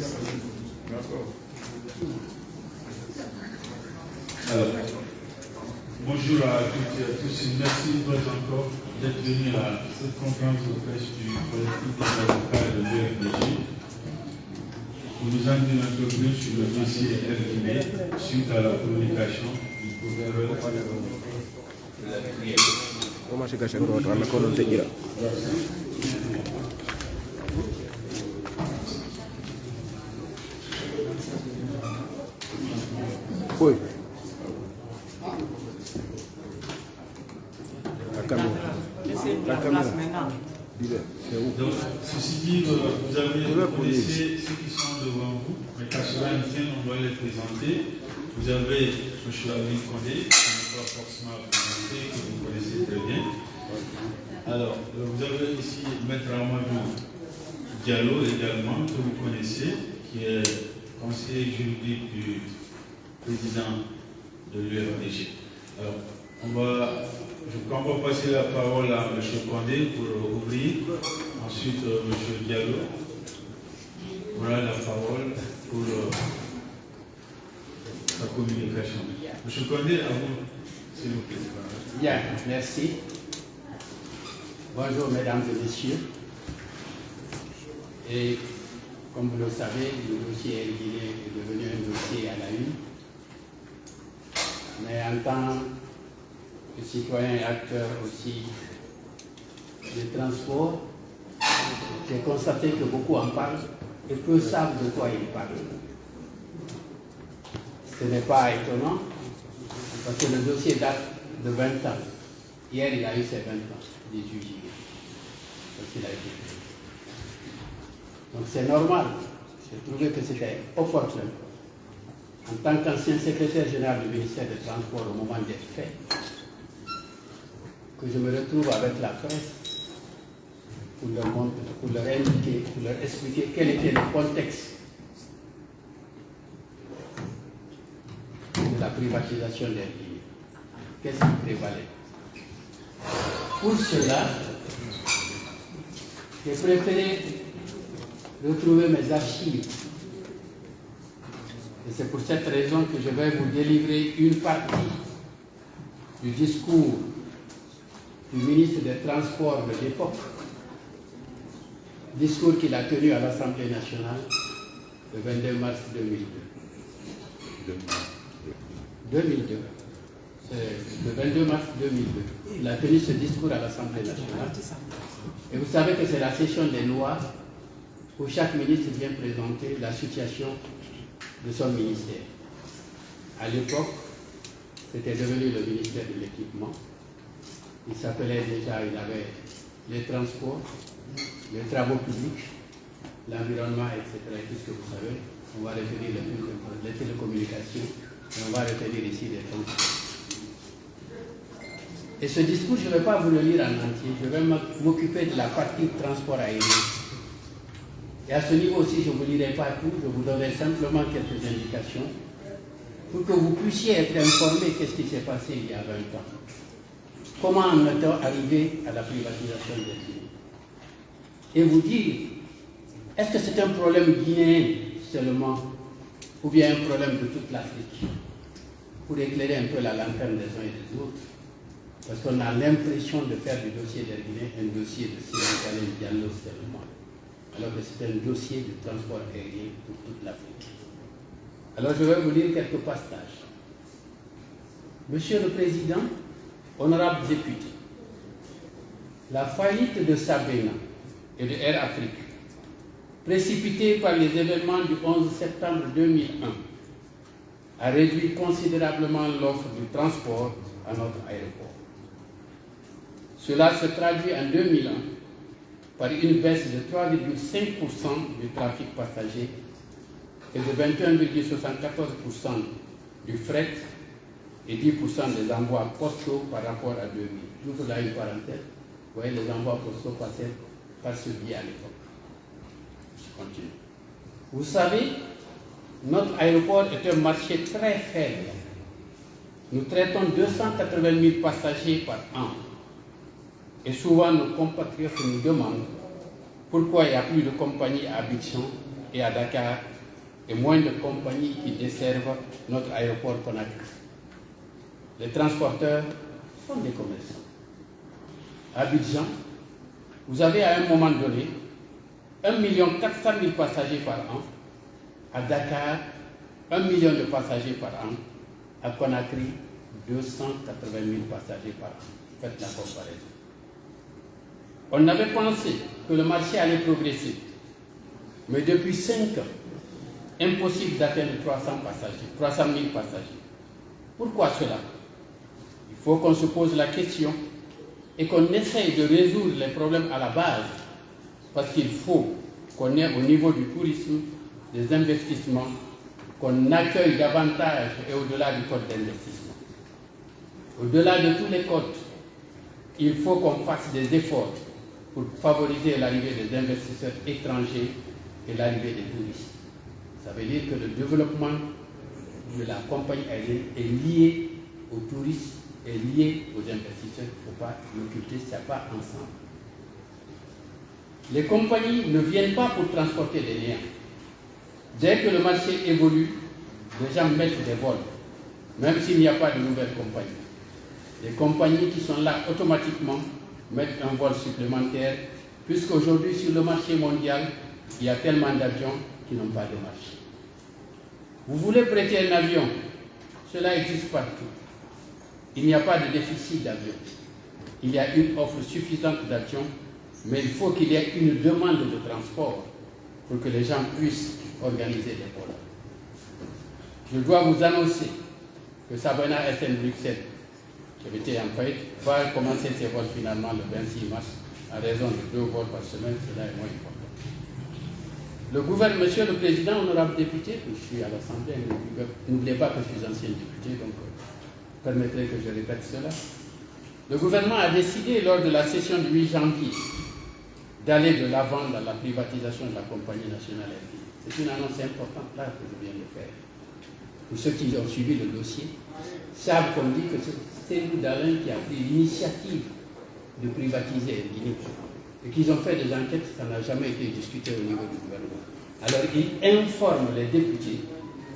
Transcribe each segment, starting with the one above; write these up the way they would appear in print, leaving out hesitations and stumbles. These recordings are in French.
Alors, bonjour à toutes et à tous. Merci une fois encore d'être venus à cette conférence de presse du collectif des avocats de l'UFDG. Pour nous en dire un peu plus sur le dossier RDB suite à la communication du gouverneur. Oui. La caméra. Donc, ceci dit, vous connaissez ceux qui sont devant vous, mais quand cela nous tient, on doit les présenter. Vous avez M. Alain Condé, qui n'est pas forcément présenté, que vous connaissez très bien. Alors, vous avez ici Maître Amadou Diallo également, que vous connaissez, qui est conseiller juridique du président de l'UFDG. Alors, on va passer la parole à M. Condé pour ouvrir. Ensuite, M. Diallo. Voilà la parole pour la communication. M. Condé, à vous, s'il vous plaît. Bien, merci. Bonjour, mesdames et messieurs. Et comme vous le savez, le dossier RDB est devenu un dossier à la une. Mais en tant que citoyen et acteur aussi des transports, j'ai constaté que beaucoup en parlent et peu savent de quoi ils parlent. Ce n'est pas étonnant, parce que le dossier date de 20 ans. Hier, il a eu ses 20 ans, 18 juillet. Donc, il a été fait. Donc, c'est normal. J'ai trouvé que c'était opportun. En tant qu'ancien secrétaire général du ministère des Transports au moment des faits, que je me retrouve avec la presse pour leur indiquer, pour leur expliquer quel était le contexte de la privatisation des lignes. Qu'est-ce qui prévalait? Pour cela, j'ai préféré retrouver mes archives. Et c'est pour cette raison que je vais vous délivrer une partie du discours du ministre des Transports de l'époque, discours qu'il a tenu à l'Assemblée nationale le 22 mars 2002. 2002. C'est le 22 mars 2002. Il a tenu ce discours à l'Assemblée nationale. Et vous savez que c'est la session des lois où chaque ministre vient présenter la situation de son ministère. À l'époque, c'était devenu le ministère de l'équipement. Il s'appelait déjà, il avait les transports, les travaux publics, l'environnement, etc. Et tout ce que vous savez. On va retenir les télécommunications et on va retenir ici les transports. Et ce discours, je ne vais pas vous le lire en entier, je vais m'occuper de la partie transport aérien. Et à ce niveau aussi, je ne vous lirai pas tout, je vous donnerai simplement quelques indications pour que vous puissiez être informés de ce qui s'est passé il y a 20 ans. Comment en est-on arrivé à la privatisation des lignes? Et vous dire, est-ce que c'est un problème guinéen seulement ou bien un problème de toute l'Afrique? Pour éclairer un peu la lanterne des uns et des autres. Parce qu'on a l'impression de faire du dossier de Guinée un dossier de Sierra Diallo seulement. Alors que c'est un dossier de transport aérien pour toute l'Afrique. Alors je vais vous lire quelques passages. Monsieur le Président, honorables députés, la faillite de Sabena et de Air Afrique, précipitée par les événements du 11 septembre 2001, a réduit considérablement l'offre du transport à notre aéroport. Cela se traduit en 2001 par une baisse de 3,5% du trafic passager et de 21,74% du fret et 10% des envois postaux par rapport à 2000. J'ouvre là une parenthèse. Vous voyez, les envois postaux passaient par ce biais à l'époque. Je continue. Vous savez, notre aéroport est un marché très faible. Nous traitons 280 000 passagers par an. Et souvent, nos compatriotes nous demandent pourquoi il n'y a plus de compagnies à Abidjan et à Dakar et moins de compagnies qui desservent notre aéroport Conakry. Les transporteurs sont des commerçants. À Abidjan, vous avez à un moment donné 1 400 000 passagers par an. À Dakar, 1 million de passagers par an. À Conakry, 280 000 passagers par an. Faites la comparaison. On avait pensé que le marché allait progresser. Mais depuis 5 ans, impossible d'atteindre 300 000 passagers. Pourquoi cela? Il faut qu'on se pose la question et qu'on essaye de résoudre les problèmes à la base, parce qu'il faut qu'on ait au niveau du tourisme des investissements, qu'on accueille davantage et au-delà du code d'investissement. Au-delà de tous les codes, il faut qu'on fasse des efforts pour favoriser l'arrivée des investisseurs étrangers et l'arrivée des touristes. Ça veut dire que le développement de la compagnie aérienne est lié aux touristes, est lié aux investisseurs. Il ne faut pas l'occulter, ça va ensemble. Les compagnies ne viennent pas pour transporter des liens. Dès que le marché évolue, les gens mettent des vols, même s'il n'y a pas de nouvelles compagnies. Les compagnies qui sont là automatiquement mettent un vol supplémentaire, puisqu'aujourd'hui sur le marché mondial, il y a tellement d'avions qui n'ont pas de marché. Vous voulez prêter un avion, cela existe partout. Il n'y a pas de déficit d'avions. Il y a une offre suffisante d'avions, mais il faut qu'il y ait une demande de transport pour que les gens puissent organiser des vols. Je dois vous annoncer que Sabena SN Bruxelles, qui était en faillite, va commencer ses vols finalement le 26 mars, à raison de 2 vols par semaine, cela est moins important. Le gouvernement, Monsieur le Président, honorable député, je suis à l'Assemblée, n'oubliez pas que je suis ancien député, donc permettez que je répète cela. Le gouvernement a décidé lors de la session du 8 janvier d'aller de l'avant dans la privatisation de la compagnie nationale aérienne. C'est une annonce importante là que je viens de faire. Pour ceux qui ont suivi le dossier, savent qu'on dit que c'est Cellou Dalein qui a pris l'initiative de privatiser Guinée et qu'ils ont fait des enquêtes, ça n'a jamais été discuté au niveau du gouvernement. Alors il informe les députés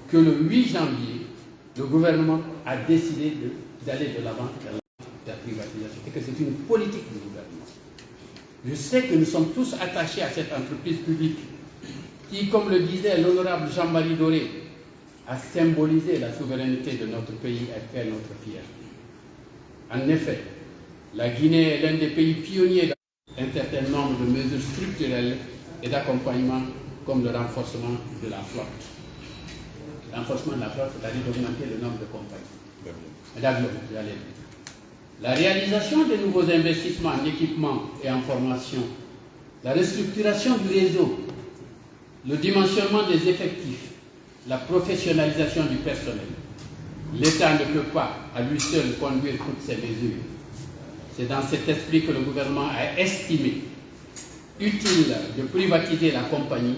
que le 8 janvier, le gouvernement a décidé d'aller de l'avant dans la privatisation et que c'est une politique du gouvernement. Je sais que nous sommes tous attachés à cette entreprise publique qui, comme le disait l'honorable Jean-Marie Doré, a symbolisé la souveraineté de notre pays et fait notre fierté. En effet, la Guinée est l'un des pays pionniers dans un certain nombre de mesures structurelles et d'accompagnement comme le renforcement de la flotte. Le renforcement de la flotte, c'est-à-dire d'augmenter le nombre de compagnies. D'avions, j'allais dire. La réalisation de nouveaux investissements en équipement et en formation, la restructuration du réseau, le dimensionnement des effectifs, la professionnalisation du personnel. L'État ne peut pas à lui seul conduire toutes ces mesures. C'est dans cet esprit que le gouvernement a estimé utile de privatiser la compagnie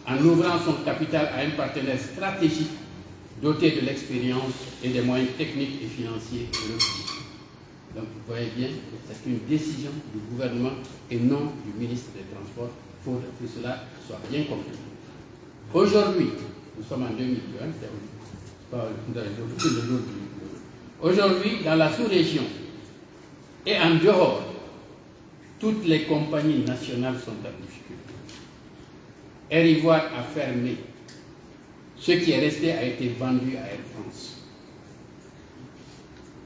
en ouvrant son capital à un partenaire stratégique doté de l'expérience et des moyens techniques et financiers requis. Donc vous voyez bien que c'est une décision du gouvernement et non du ministre des Transports. Il faut que cela soit bien compris. Aujourd'hui, nous sommes en 2020, c'est pas le jour du... Aujourd'hui, dans la sous-région et en dehors, toutes les compagnies nationales sont en difficulté. Air Ivoire a fermé. Ce qui est resté a été vendu à Air France.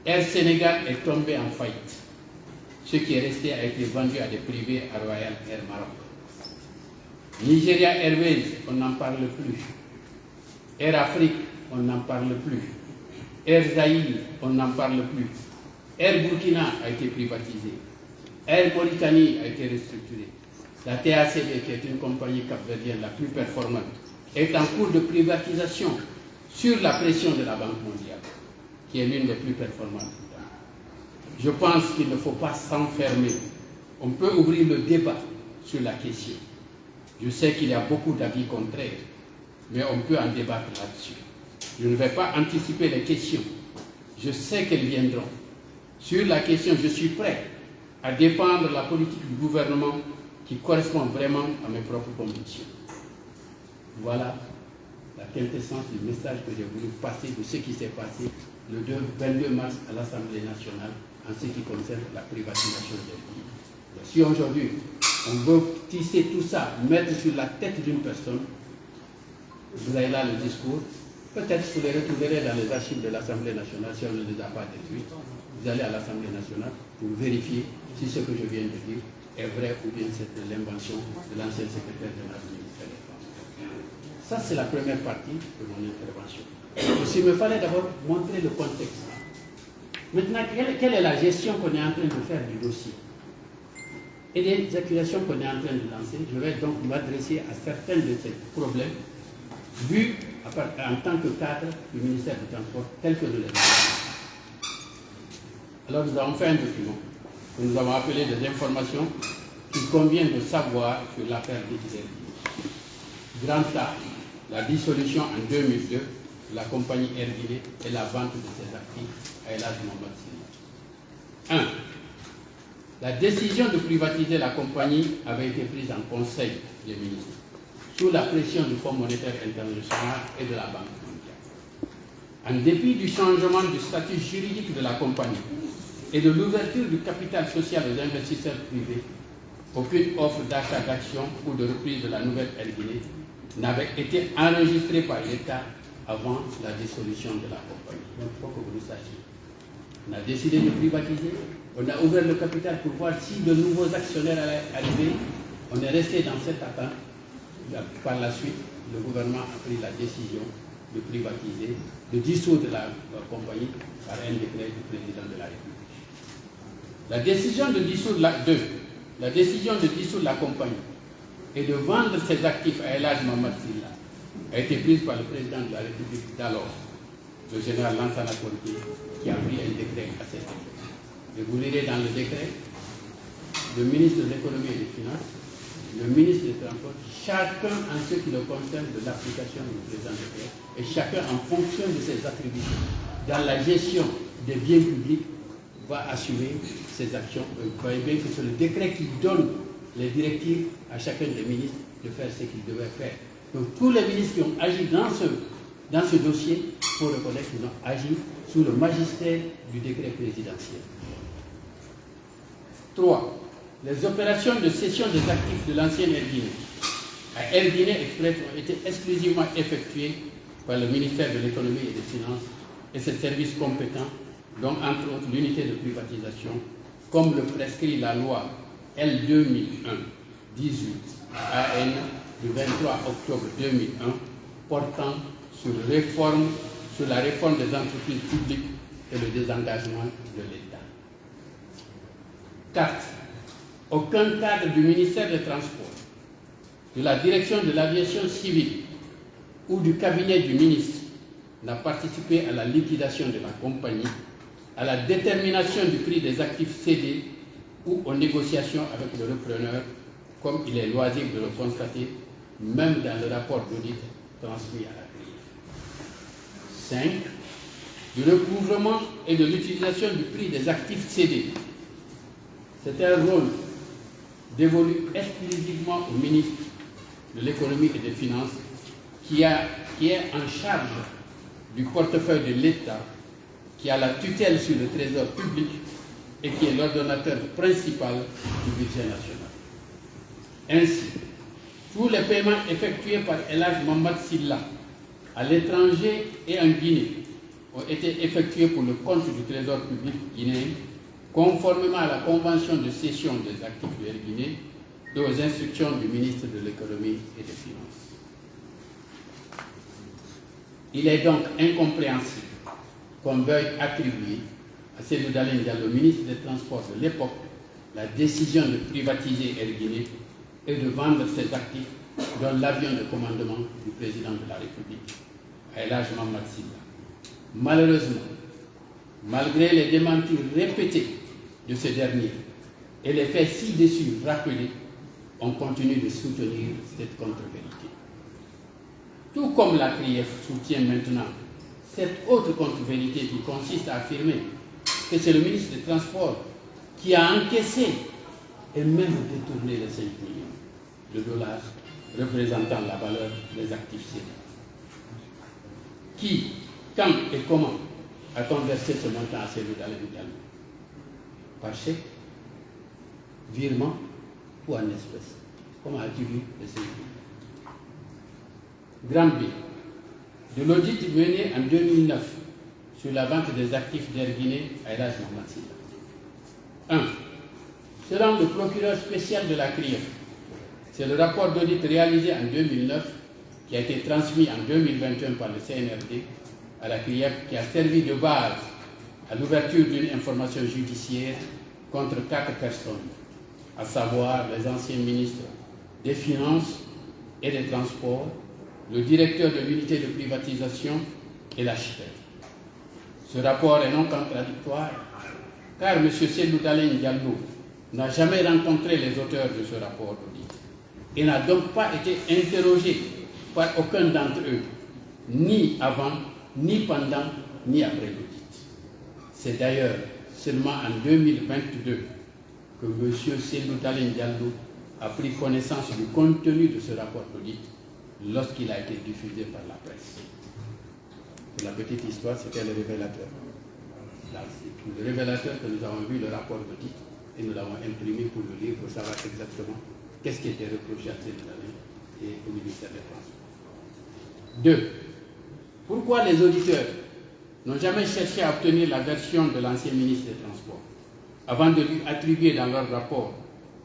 Air Sénégal est tombé en faillite. Ce qui est resté a été vendu à des privés à Royal Air Maroc. Nigeria Airways, on n'en parle plus. Air Afrique, on n'en parle plus. Air Zaïre, on n'en parle plus. Air Burkina a été privatisé. Air Mauritanie a été restructurée. La TACB, qui est une compagnie capverdienne la plus performante, est en cours de privatisation sur la pression de la Banque mondiale, qui est l'une des plus performantes. Je pense qu'il ne faut pas s'enfermer. On peut ouvrir le débat sur la question. Je sais qu'il y a beaucoup d'avis contraires, mais on peut en débattre là-dessus. Je ne vais pas anticiper les questions. Je sais qu'elles viendront. Sur la question, je suis prêt à défendre la politique du gouvernement qui correspond vraiment à mes propres convictions. Voilà la quintessence du message que j'ai voulu passer de ce qui s'est passé le 22 mars à l'Assemblée nationale en ce qui concerne la privatisation des pays. Si aujourd'hui, on veut tisser tout ça, mettre sur la tête d'une personne, vous avez là le discours, peut-être vous les retrouverez dans les archives de l'Assemblée nationale si on ne les a pas détruits. Vous allez à l'Assemblée nationale pour vérifier si ce que je viens de dire est vrai ou bien c'est l'invention de l'ancien secrétaire général du ministère des Transports. Ça, c'est la première partie de mon intervention. Il me fallait d'abord montrer le contexte. Maintenant, quelle est la gestion qu'on est en train de faire du dossier et des accusations qu'on est en train de lancer? Je vais donc m'adresser à certains de ces problèmes vus en tant que cadre du ministère du Transport tel que nous les avons. Alors nous avons fait un document que nous avons appelé des informations qu'il convient de savoir sur l'affaire d'Erguiné. Grand A, la dissolution en 2002 de la compagnie Erguiné et la vente de ses actifs à El Hadj Mohamed Sylla. 1. La décision de privatiser la compagnie avait été prise en Conseil des ministres, sous la pression du Fonds monétaire international et de la Banque mondiale. En dépit du changement du statut juridique de la compagnie et de l'ouverture du capital social aux investisseurs privés, aucune offre d'achat d'actions ou de reprise de la nouvelle Erguiné n'avait été enregistrée par l'État avant la dissolution de la compagnie. Donc il faut que vous le sachiez. On a décidé de privatiser, on a ouvert le capital pour voir si de nouveaux actionnaires allaient arriver. On est resté dans cette attente. Par la suite, le gouvernement a pris la décision de privatiser, de dissoudre la compagnie par un décret du président de la République. La décision de dissoudre la compagnie et de vendre ses actifs à El Hadj Mohamed Sylla a été prise par le président de la République d'alors, le général Lansana Conté, qui a pris un décret à cet effet. Et vous lirez dans le décret, le ministre de l'économie et des finances, le ministre des Transports, chacun en ce qui le concerne de l'application du présent décret, et chacun en fonction de ses attributions, dans la gestion des biens publics, va assumer ses actions. Vous voyez bien que c'est le décret qui donne les directives à chacun des ministres de faire ce qu'ils devaient faire. Donc tous les ministres qui ont agi dans ce dossier, il faut reconnaître qu'ils ont agi sous le magistère du décret présidentiel. 3. Les opérations de cession des actifs de l'ancienne Erguiné à Erguiné Express ont été exclusivement effectuées par le ministère de l'économie et des finances et ses services compétents, dont entre autres l'unité de privatisation, comme le prescrit la loi L 2001-18 AN du 23 octobre 2001 portant sur la réforme des entreprises publiques et le désengagement de l'État. 4. Aucun cadre du ministère des Transports, de la direction de l'aviation civile ou du cabinet du ministre n'a participé à la liquidation de la compagnie, à la détermination du prix des actifs cédés ou aux négociations avec le repreneur, comme il est loisible de le constater, même dans le rapport d'audit transmis à la CRIF. 5. Du recouvrement et de l'utilisation du prix des actifs cédés. C'est un rôle dévolu exclusivement au ministre de l'économie et des finances qui est en charge du portefeuille de l'État, qui a la tutelle sur le trésor public et qui est l'ordonnateur principal du budget national. Ainsi, tous les paiements effectués par El Hadj Mohamed Sylla à l'étranger et en Guinée ont été effectués pour le compte du trésor public guinéen, conformément à la convention de cession des actifs de Guinée et aux instructions du ministre de l'économie et des finances. Il est donc incompréhensible qu'on veuille attribuer à Seydou Dalein Diallo, le ministre des Transports de l'époque, la décision de privatiser Erguiné et de vendre ses actifs dans l'avion de commandement du président de la République, à El Hadj Mohamed Sylla. Malheureusement, malgré les démentis répétés de ce dernier et les faits ci-dessus rappelés, on continue de soutenir cette contre-vérité. Tout comme la CRIEF soutient maintenant cette autre contre-vérité qui consiste à affirmer que c'est le ministre des Transports qui a encaissé et même détourné les 5 millions de dollars représentant la valeur des actifs cédés. Qui, quand et comment a-t-on versé ce montant à Cellou Dalein Diallo? Par chèque, virement ou en espèces? Comment as-tu vu le Cellou? Grand B. De l'audit mené en 2009 sur la vente des actifs d'Air Guinée à El Hadj Mohamed Sylla. 1. Selon le procureur spécial de la CRIEF, c'est le rapport d'audit réalisé en 2009 qui a été transmis en 2021 par le CNRD à la CRIEF qui a servi de base à l'ouverture d'une information judiciaire contre 4 personnes, à savoir les anciens ministres des Finances et des Transports, le directeur de l'unité de privatisation et l'acheteur. Ce rapport est non contradictoire car M. Cellou Dalein Diallo n'a jamais rencontré les auteurs de ce rapport d'audit et n'a donc pas été interrogé par aucun d'entre eux, ni avant, ni pendant, ni après l'audit. C'est d'ailleurs seulement en 2022 que M. Cellou Dalein Diallo a pris connaissance du contenu de ce rapport d'audit lorsqu'il a été diffusé par la presse. Pour la petite histoire, c'était le révélateur. Le révélateur que nous avons vu le rapport d'audit et nous l'avons imprimé pour le lire, pour savoir exactement qu'est-ce qui était reproché à Cellou Dalein et au ministère des Transports. 2. Pourquoi les auditeurs n'ont jamais cherché à obtenir la version de l'ancien ministre des Transports avant de lui attribuer dans leur rapport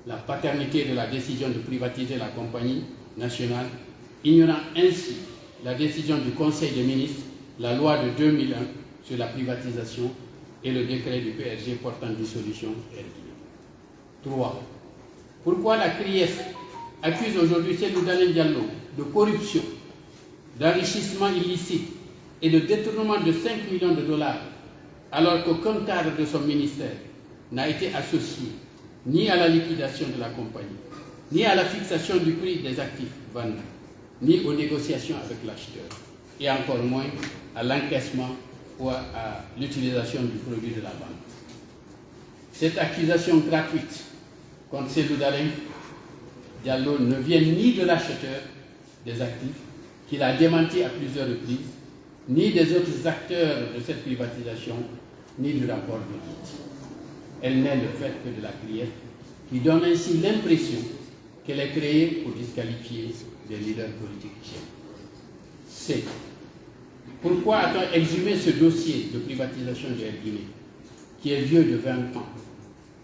la paternité de la décision de privatiser la compagnie nationale, ignorant ainsi la décision du Conseil des ministres, la loi de 2001 sur la privatisation et le décret du PRG portant dissolution Air Guinée. 3. Pourquoi la CRIEF accuse aujourd'hui Cellou Dalein Diallo de corruption, d'enrichissement illicite et de détournement de 5 millions de dollars, alors qu'aucun cadre de son ministère n'a été associé ni à la liquidation de la compagnie, ni à la fixation du prix des actifs vendus, ni aux négociations avec l'acheteur, et encore moins à l'encaissement ou à l'utilisation du produit de la vente. Cette accusation gratuite contre Cellou Dalein Diallo ne vient ni de l'acheteur des actifs, qu'il a démenti à plusieurs reprises, ni des autres acteurs de cette privatisation, ni du rapport d'audit. Elle n'est le fait que de la CRIEF, qui donne ainsi l'impression qu'elle est créée pour disqualifier des leaders politiques. C. Pourquoi a-t-on exhumé ce dossier de privatisation de Air Guinée, qui est vieux de 20 ans,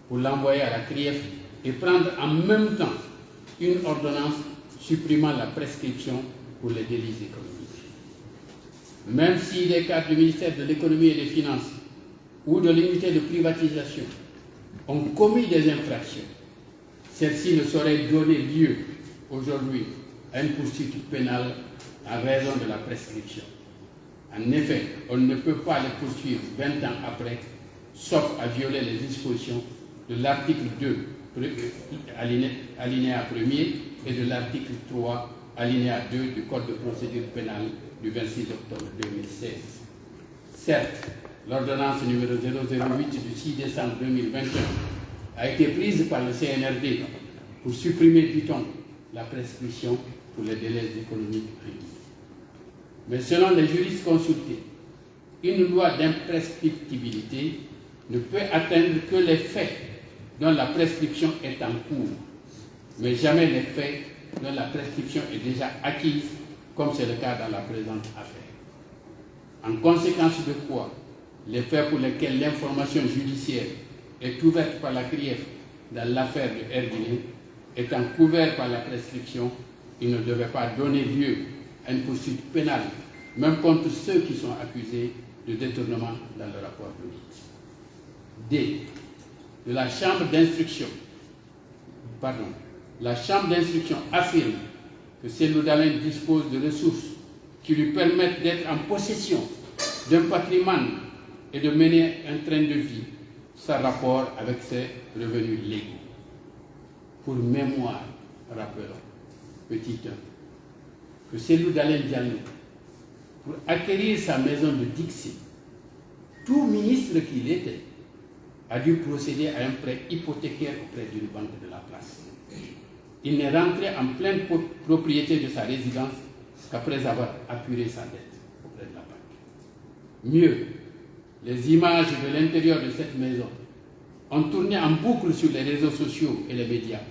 pour l'envoyer à la CRIEF et prendre en même temps une ordonnance supprimant la prescription pour les délits économiques? Même si les cadres du ministère de l'économie et des finances ou de l'unité de privatisation ont commis des infractions, celles-ci ne sauraient donner lieu aujourd'hui à une poursuite pénale en raison de la prescription. En effet, on ne peut pas les poursuivre 20 ans après, sauf à violer les dispositions de l'article 2, alinéa 1er, et de l'article 3, alinéa 2 du Code de procédure pénale du 26 octobre 2016. Certes, l'ordonnance numéro 008 du 6 décembre 2021 a été prise par le CNRD pour supprimer, dit-on, la prescription pour les délais économiques réduits. Mais selon les juristes consultés, une loi d'imprescriptibilité ne peut atteindre que les faits dont la prescription est en cours, mais jamais les faits dont la prescription est déjà acquise, comme c'est le cas dans la présente affaire. En conséquence de quoi, les faits pour lesquels l'information judiciaire est ouverte par la CRIEF dans l'affaire de Air Guinée, étant couvert par la prescription, il ne devait pas donner lieu à une poursuite pénale, même contre ceux qui sont accusés de détournement dans le rapport d'audit. D. De la chambre d'instruction. La chambre d'instruction affirme que Cellou Dalein dispose de ressources qui lui permettent d'être en possession d'un patrimoine et de mener un train de vie sans rapport avec ses revenus légaux. Pour mémoire, rappelons, petit 1, que Cellou Dalein Diallo, pour acquérir sa maison de Dixie, tout ministre qu'il était, a dû procéder à un prêt hypothécaire auprès d'une banque de la place. Il n'est rentré en pleine propriété de sa résidence qu'après avoir apuré sa dette auprès de la banque. Mieux, les images de l'intérieur de cette maison ont tourné en boucle sur les réseaux sociaux et les médias.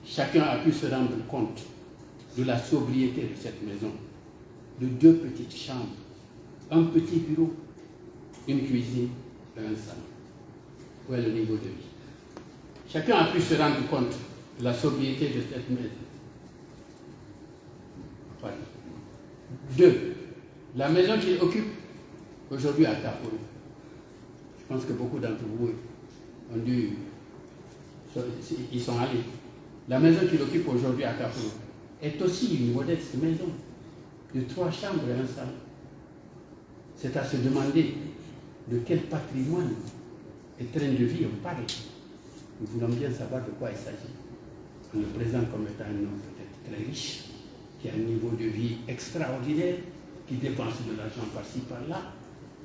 Chacun a pu se rendre compte de la sobriété de cette maison, de 2 petites chambres, un petit bureau, une cuisine et un salon. Où est le niveau de vie? Chacun a pu se rendre compte de la sobriété de cette maison. Voilà. 2. La maison qu'il occupe aujourd'hui à Kaporo. Je pense que beaucoup d'entre vous ils sont allés. La maison qu'il occupe aujourd'hui à Kaporo est aussi une modeste maison de 3 chambres et un salon. C'est à se demander de quel patrimoine et train de vie on parle. Nous voulons bien savoir de quoi il s'agit. On le présente comme étant un homme peut-être très riche, qui a un niveau de vie extraordinaire, qui dépense de l'argent par-ci, par-là.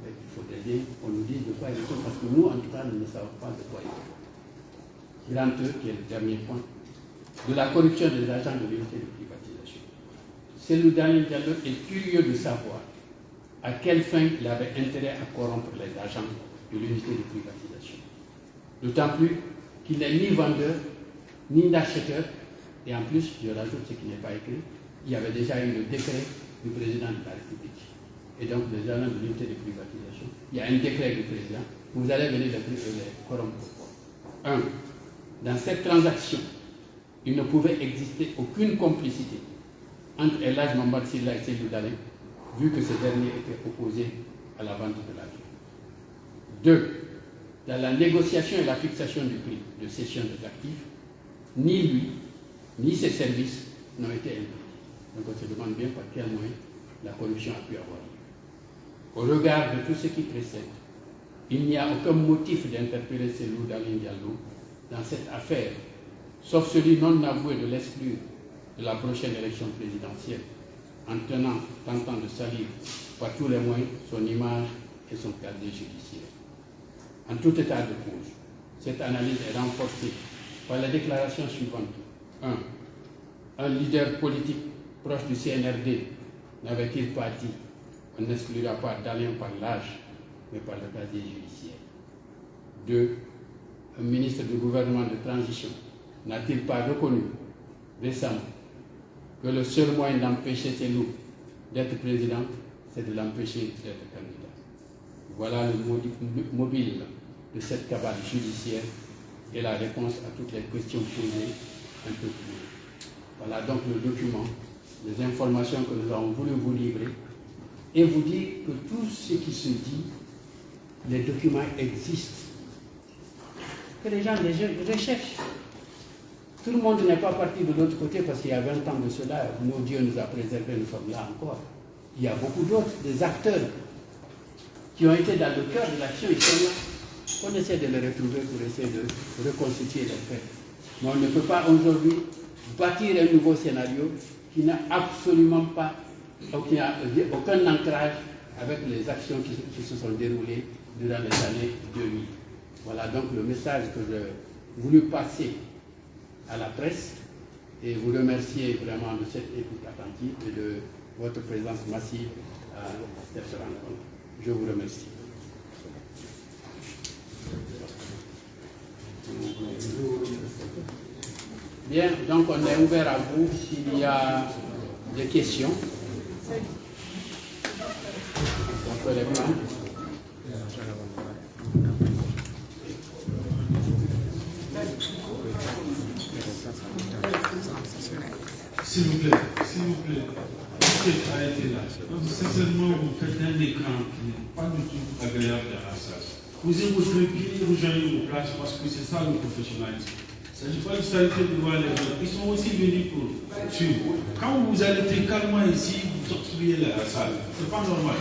Mais il faudrait bien qu'on nous dise de quoi il est, parce que nous, en tout cas, nous ne savons pas de quoi il est. Grand E, qui est le dernier point, de la corruption des agents de l'unité de privatisation. Cellou Dalein Diallo est curieux de savoir à quelle fin il avait intérêt à corrompre les agents de l'unité de privatisation. D'autant plus qu'il n'est ni vendeur, ni acheteur, et en plus, je rajoute ce qui n'est pas écrit, il y avait déjà eu le décret du président de la République. Et donc, les agents de l'unité de privatisation, il y a un décret du président, vous allez venir les corrompre. 1. Dans cette transaction, il ne pouvait exister aucune complicité entre El Hadj Mamad Sylla et Cellou Dalein, vu que ces derniers étaient opposés à la vente de l'avion. 2. Dans la négociation et la fixation du prix de cession des actifs, ni lui, ni ses services n'ont été impliqués. Donc on se demande bien par quel moyen la corruption a pu avoir lieu. Au regard de tout ce qui précède, il n'y a aucun motif d'interpeller Cellou Dalein Diallo dans cette affaire, sauf celui non avoué de l'exclure de la prochaine élection présidentielle, en tentant de salir par tous les moyens son image et son casier judiciaire. En tout état de cause, cette analyse est renforcée par la déclaration suivante. 1. Un leader politique proche du CNRD n'avait-il pas dit on n'exclura pas Dalein par l'âge, mais par le casier judiciaire? 2. Un ministre du gouvernement de transition n'a-t-il pas reconnu récemment que le seul moyen d'empêcher Cellou d'être président, c'est de l'empêcher d'être candidat? Voilà le mobile de cette cabale judiciaire et la réponse à toutes les questions posées un peu plus haut. Voilà donc le document, les informations que nous avons voulu vous livrer et vous dire que tout ce qui se dit, les documents existent. Que les gens les recherchent. Tout le monde n'est pas parti de l'autre côté parce qu'il y a 20 ans de cela, nos Dieu nous a préservés, nous sommes là encore. Il y a beaucoup d'autres, des acteurs qui ont été dans le cœur de l'action, ils sont là. On essaie de les retrouver pour essayer de reconstituer les faits. Mais on ne peut pas aujourd'hui bâtir un nouveau scénario qui n'a absolument pas, qui n'a aucun ancrage avec les actions qui se sont déroulées durant les années 2000. Voilà donc le message que j'ai voulu passer à la presse et vous remercier vraiment de cette écoute attentive et de votre présence massive à cette rencontre. Je vous remercie. Bien, donc on est ouvert à vous s'il y a des questions. On peut les prendre. S'il vous plaît, arrêtez là. Donc, sincèrement, vous faites un écran qui n'est pas du tout agréable dans la salle. Posez votre pied, rejoignez vos places parce que c'est ça le professionnalisme. Il ne s'agit pas de s'arrêter devant les gens. Ils sont aussi venus pour suivre. Quand vous arrêtez calmement ici, vous obstruez la salle. Ce n'est pas normal.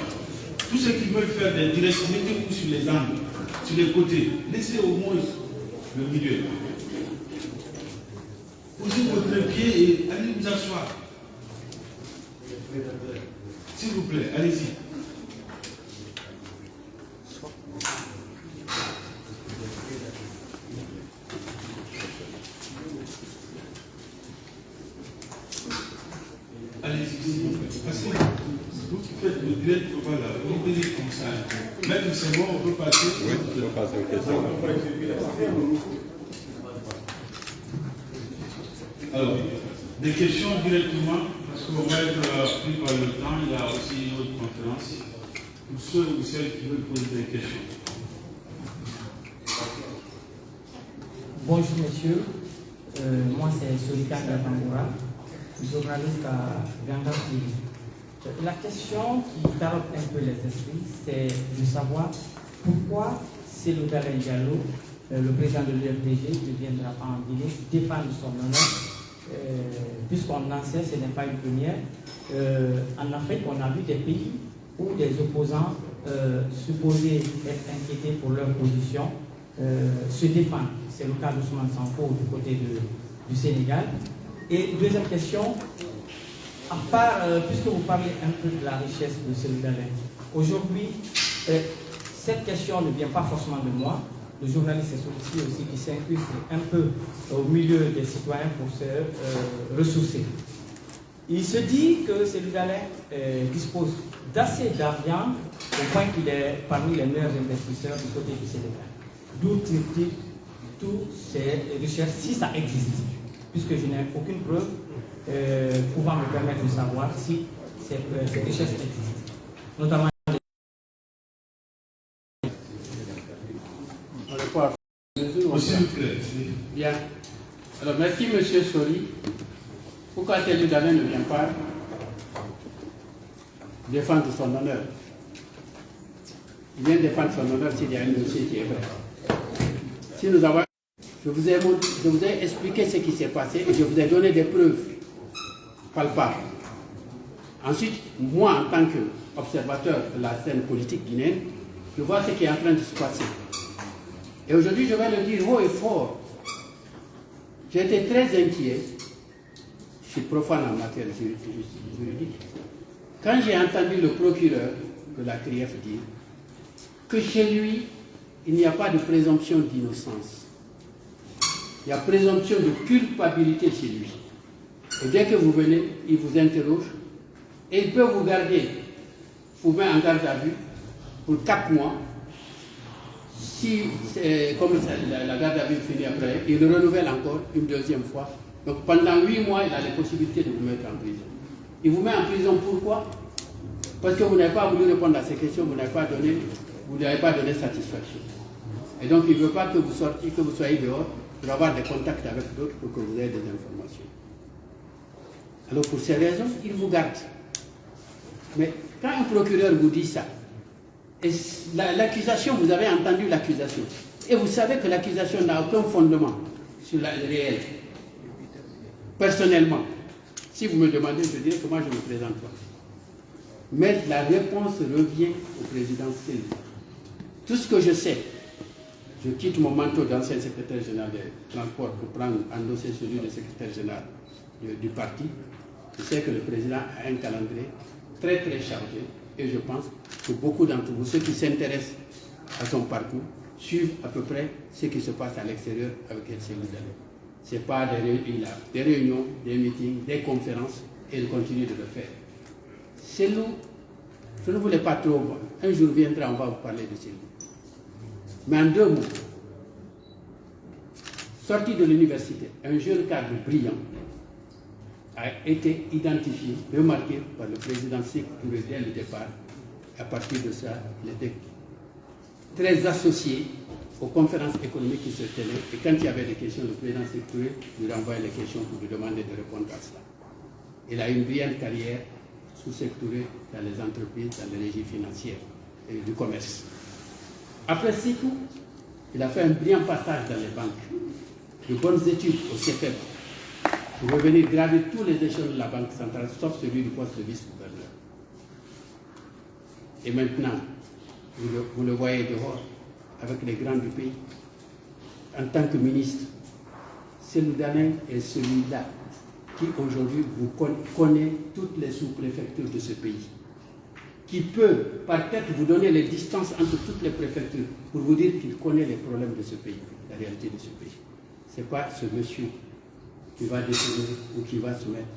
Tous ceux qui veulent faire des directs, mettez-vous sur les angles, sur les côtés. Laissez au moins le milieu. Posez votre pied et allez vous asseoir. S'il vous plaît, allez-y. Allez-y, s'il vous plaît. Passez. Vous qui faites le direct, voilà, vous pouvez comme ça. Même c'est bon, on peut passer. Oui, on peut passer aux questions. Alors, des questions directement, parce qu'on va être pris par le temps, il y a aussi une autre conférence. Pour ceux ou celles qui veulent poser des questions. Bonjour monsieur, moi c'est Solika Gabangoura, journaliste à Ganga TV. La question qui tarote un peu les esprits, c'est de savoir pourquoi Cellou Dalein Diallo, le président de l'UFDG, ne viendra pas en Guinée défendre son honneur, puisqu'on en sait, ce n'est pas une première. En Afrique, on a vu des pays où des opposants supposés être inquiétés pour leur position se défendent. C'est le cas d'Ousmane Sanko du côté du Sénégal. Et deuxième question, à part, puisque vous parlez un peu de la richesse de Cellou Dalein, aujourd'hui, cette question ne vient pas forcément de moi. Le journaliste est celui-ci aussi qui s'incruste un peu au milieu des citoyens pour se ressourcer. Il se dit que Cellou Dalein dispose d'assez d'argent au point qu'il est parmi les meilleurs investisseurs du côté du Sénégal. D'où tire-t-il toutes ces richesses, si ça existe, puisque je n'ai aucune preuve pouvant me permettre de savoir si ces richesses existent, notamment. Bien. Alors merci monsieur Sori. Pourquoi Cellou Dalein ne vient pas défendre son honneur? Il vient défendre son honneur s'il y a un dossier qui est vrai. Si nous avons... je vous ai expliqué ce qui s'est passé et je vous ai donné des preuves palpables. Ensuite, moi, en tant qu'observateur de la scène politique guinéenne, je vois ce qui est en train de se passer. Et aujourd'hui, je vais le dire haut et fort. J'ai été très inquiet. Je suis profane en matière juridique. Quand j'ai entendu le procureur de la CRIEF dire que chez lui, il n'y a pas de présomption d'innocence. Il y a présomption de culpabilité chez lui. Et dès que vous venez, il vous interroge et il peut vous garder, vous met en garde à vue pour 4 mois. Si, comme la garde à vue finit après, il le renouvelle encore une deuxième fois. Donc pendant 8 mois, il a les possibilités de vous mettre en prison. Il vous met en prison pourquoi? Parce que vous n'avez pas voulu répondre à ces questions, vous n'avez pas donné satisfaction. Et donc il ne veut pas que vous sortiez, que vous soyez dehors pour avoir des contacts avec d'autres pour que vous ayez des informations. Alors pour ces raisons, il vous garde. Mais quand un procureur vous dit ça, et l'accusation, vous avez entendu l'accusation, et vous savez que l'accusation n'a aucun fondement sur le réel. Personnellement, si vous me demandez, je dirais que moi je ne me présente pas. Mais la réponse revient au président Cellou. Tout ce que je sais, je quitte mon manteau d'ancien secrétaire général des transports pour prendre endosser celui de secrétaire général du parti. Je sais que le président a un calendrier très très chargé et je pense que beaucoup d'entre vous, ceux qui s'intéressent à son parcours, suivent à peu près ce qui se passe à l'extérieur avec Cellou Dalein. Ce n'est pas des réunions, des meetings, des conférences et il continue de le faire. Cellou, je ne voulais pas trop, un jour viendra, on va vous parler de Cellou. Mais en 2 mots, sorti de l'université, un jeune cadre brillant a été identifié, remarqué par le président Sékou Touré dès le départ. À partir de ça, il était très associé aux conférences économiques qui se tenaient. Et quand il y avait des questions, le président Sékou Touré lui renvoyait les questions pour lui demander de répondre à cela. Il a eu une brillante carrière sous Sékou Touré dans les entreprises, dans les régies financières et du commerce. Après Sékou, il a fait un brillant passage dans les banques, de bonnes études au CFM, pour revenir gravir tous les échelons de la Banque centrale, sauf celui du poste de vice-gouverneur. Et maintenant, vous le voyez dehors, avec les grands du pays. En tant que ministre, Cellou Dalein est celui-là qui aujourd'hui vous connaît toutes les sous-préfectures de ce pays, qui peut par tête vous donner les distances entre toutes les préfectures pour vous dire qu'il connaît les problèmes de ce pays, la réalité de ce pays. Ce n'est pas ce monsieur qui va décider ou qui va se mettre,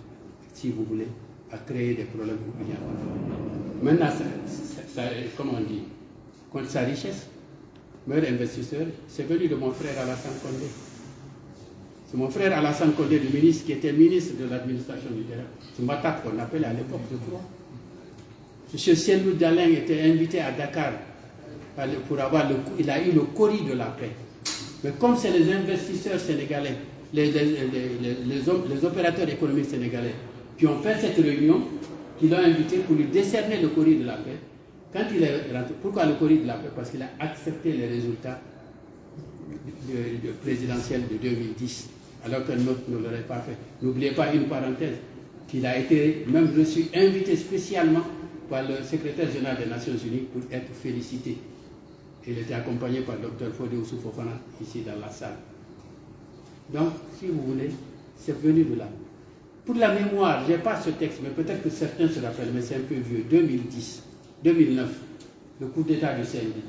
si vous voulez, à créer des problèmes où il y a pas. Maintenant, comme on dit, contre sa richesse, meilleur investisseur, c'est venu de mon frère Alassane Condé. C'est mon frère Alassane Condé, le ministre, qui était ministre de l'administration du terrain. C'est Matak qu'on appelait à l'époque, je crois. M. Cellou Dalein était invité à Dakar pour avoir il a eu le courrier de la paix. Mais comme c'est les investisseurs sénégalais, les opérateurs économiques sénégalais qui ont fait cette réunion, qui l'ont invité pour lui décerner le courrier de la paix, quand il est rentré, pourquoi le courrier de la paix? Parce qu'il a accepté les résultats présidentiels de 2010, alors qu'un autre ne l'aurait pas fait. N'oubliez pas une parenthèse, qu'il a été même reçu, invité spécialement par le secrétaire général des Nations Unies pour être félicité. Il était accompagné par le Dr Fodé Ousou Fofana, ici dans la salle. Donc, si vous voulez, c'est venu de là. Pour la mémoire, je n'ai pas ce texte, mais peut-être que certains se rappellent, mais c'est un peu vieux, 2010, 2009, le coup d'État du CNDD.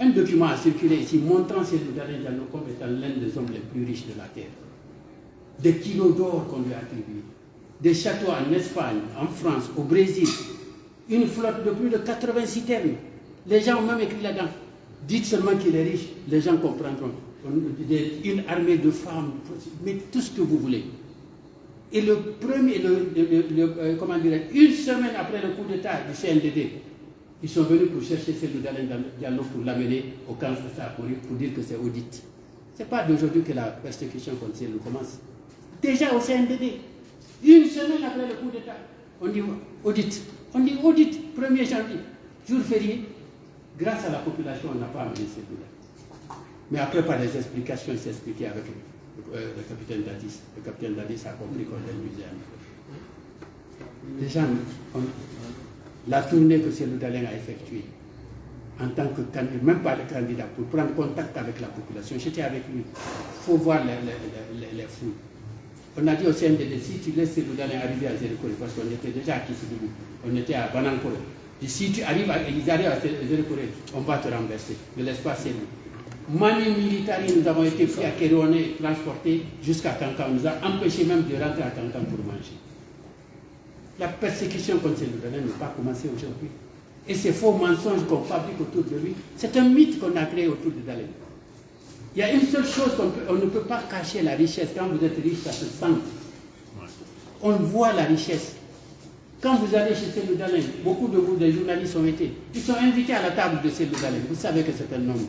Un document a circulé ici montrant Cellou Dalein Diallo comme étant l'un des hommes les plus riches de la terre. Des kilos d'or qu'on lui a attribués, des châteaux en Espagne, en France, au Brésil, une flotte de plus de 80 citernes. Les gens ont même écrit là-dedans. Dites seulement qu'il est riche, les gens comprendront. Une armée de femmes, mais tout ce que vous voulez. Et le premier, comment dire, une semaine après le coup d'État du CNDD, ils sont venus pour chercher Cellou Dalein Diallo pour l'amener au camp de Sapori pour dire que c'est audit. Ce n'est pas d'aujourd'hui que la persécution contre Cellou commence. Déjà au CNDD, une semaine après le coup d'État, on dit audit. On dit audit, 1er janvier, jour férié. Grâce à la population, on n'a pas amené Cellou Dalein. Mais après, par les explications, il s'est expliqué avec le capitaine Dadis. Le capitaine Dadis a compris qu'on l'amusait un peu. Les gens, la tournée que Cellou Dalein a effectuée, en tant que candidat, même pas le candidat, pour prendre contact avec la population, j'étais avec lui. Il faut voir les foules. On a dit au CNDD, si tu laisses Cellou Dalein arriver à Zérekore, parce qu'on était déjà à Kissigou, on était à Banankoro. Si tu arrives ils arrivent à Zérekore, on va te renverser. Ne laisse pas Cellou. Mani militaire, nous avons été pris à Kérouané, transportés jusqu'à Kankan. On nous a empêché même de rentrer à Kankan pour manger. La persécution contre Cellou Dalein n'est pas commencée aujourd'hui. Et ces faux mensonges qu'on fabrique autour de lui, c'est un mythe qu'on a créé autour de Dalein. Il y a une seule chose on ne peut pas cacher la richesse. Quand vous êtes riche, ça se sent. On voit la richesse. Quand vous allez chez Cellou Dalein, beaucoup de vous, des journalistes ont été. Ils sont invités à la table de Cellou Dalein. Vous savez que c'est un homme,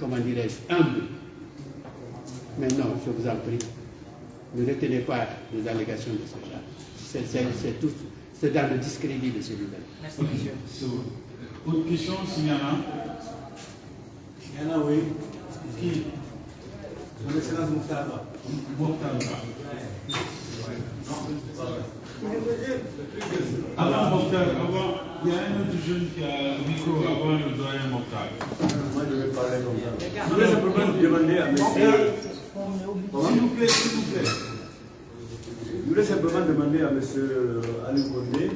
comment dirais-je, humble. Mais non, je vous en prie, ne retenez pas les allégations de ce genre. C'est dans le discrédit de Cellou Dalein. Merci, monsieur. Autre question, s'il y en a? Il y en a, oui. Qui? Son Excellence Mokhtar. Avant Mokhtar, il y a un autre jeune qui a le micro avant le doyen Mokhtar. Moi, je vais parler comme ça. Je voulais simplement demander à monsieur. S'il vous plaît, s'il vous plaît. Je voulais simplement demander à monsieur Alain Condé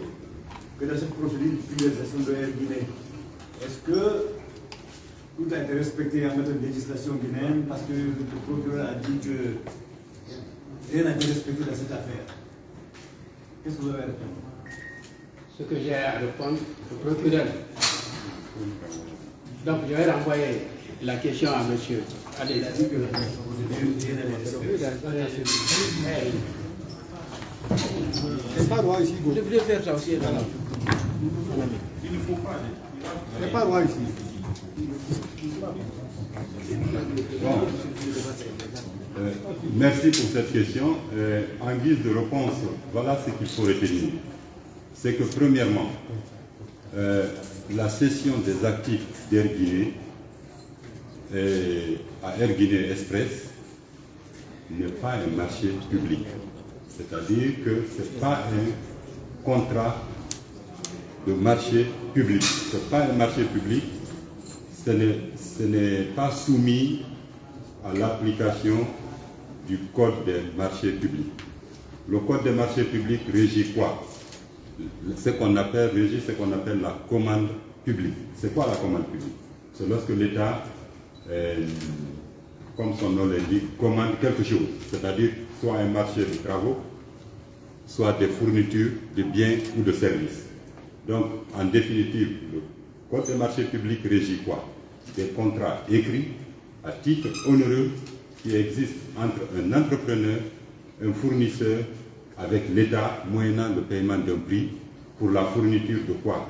que dans cette procédure de privatisation de Air Guinée, est-ce que tout a été respecté en matière de législation guinéenne parce que le procureur a dit que rien n'a été respecté dans cette affaire? Qu'est-ce que vous avez à répondre? Ce que j'ai à répondre au procureur. Donc je vais renvoyer la question à monsieur. Allez, Il a dit que la procédure rien n'a été respecté. C'est pas droit ici, go. Je voulais faire ça aussi. Il ne faut pas. C'est pas droit ici. Merci pour cette question. En guise de réponse, voilà ce qu'il faut retenir. C'est que premièrement, la cession des actifs d'Air Guinée à Air Guinée Express n'est pas un marché public. C'est-à-dire que ce n'est pas un contrat de marché public. Ce n'est pas un marché public. Ce n'est pas soumis à l'application du Code des marchés publics. Le Code des marchés publics régit quoi? Ce qu'on appelle la commande publique. C'est quoi la commande publique? C'est lorsque l'État, comme son nom l'indique, commande quelque chose, c'est-à-dire soit un marché de travaux, soit des fournitures de biens ou de services. Donc, en définitive, le Code des marchés publics régit quoi? Des contrats écrits à titre onéreux qui existent entre un entrepreneur, un fournisseur, avec l'État, moyennant le paiement d'un prix pour la fourniture de quoi?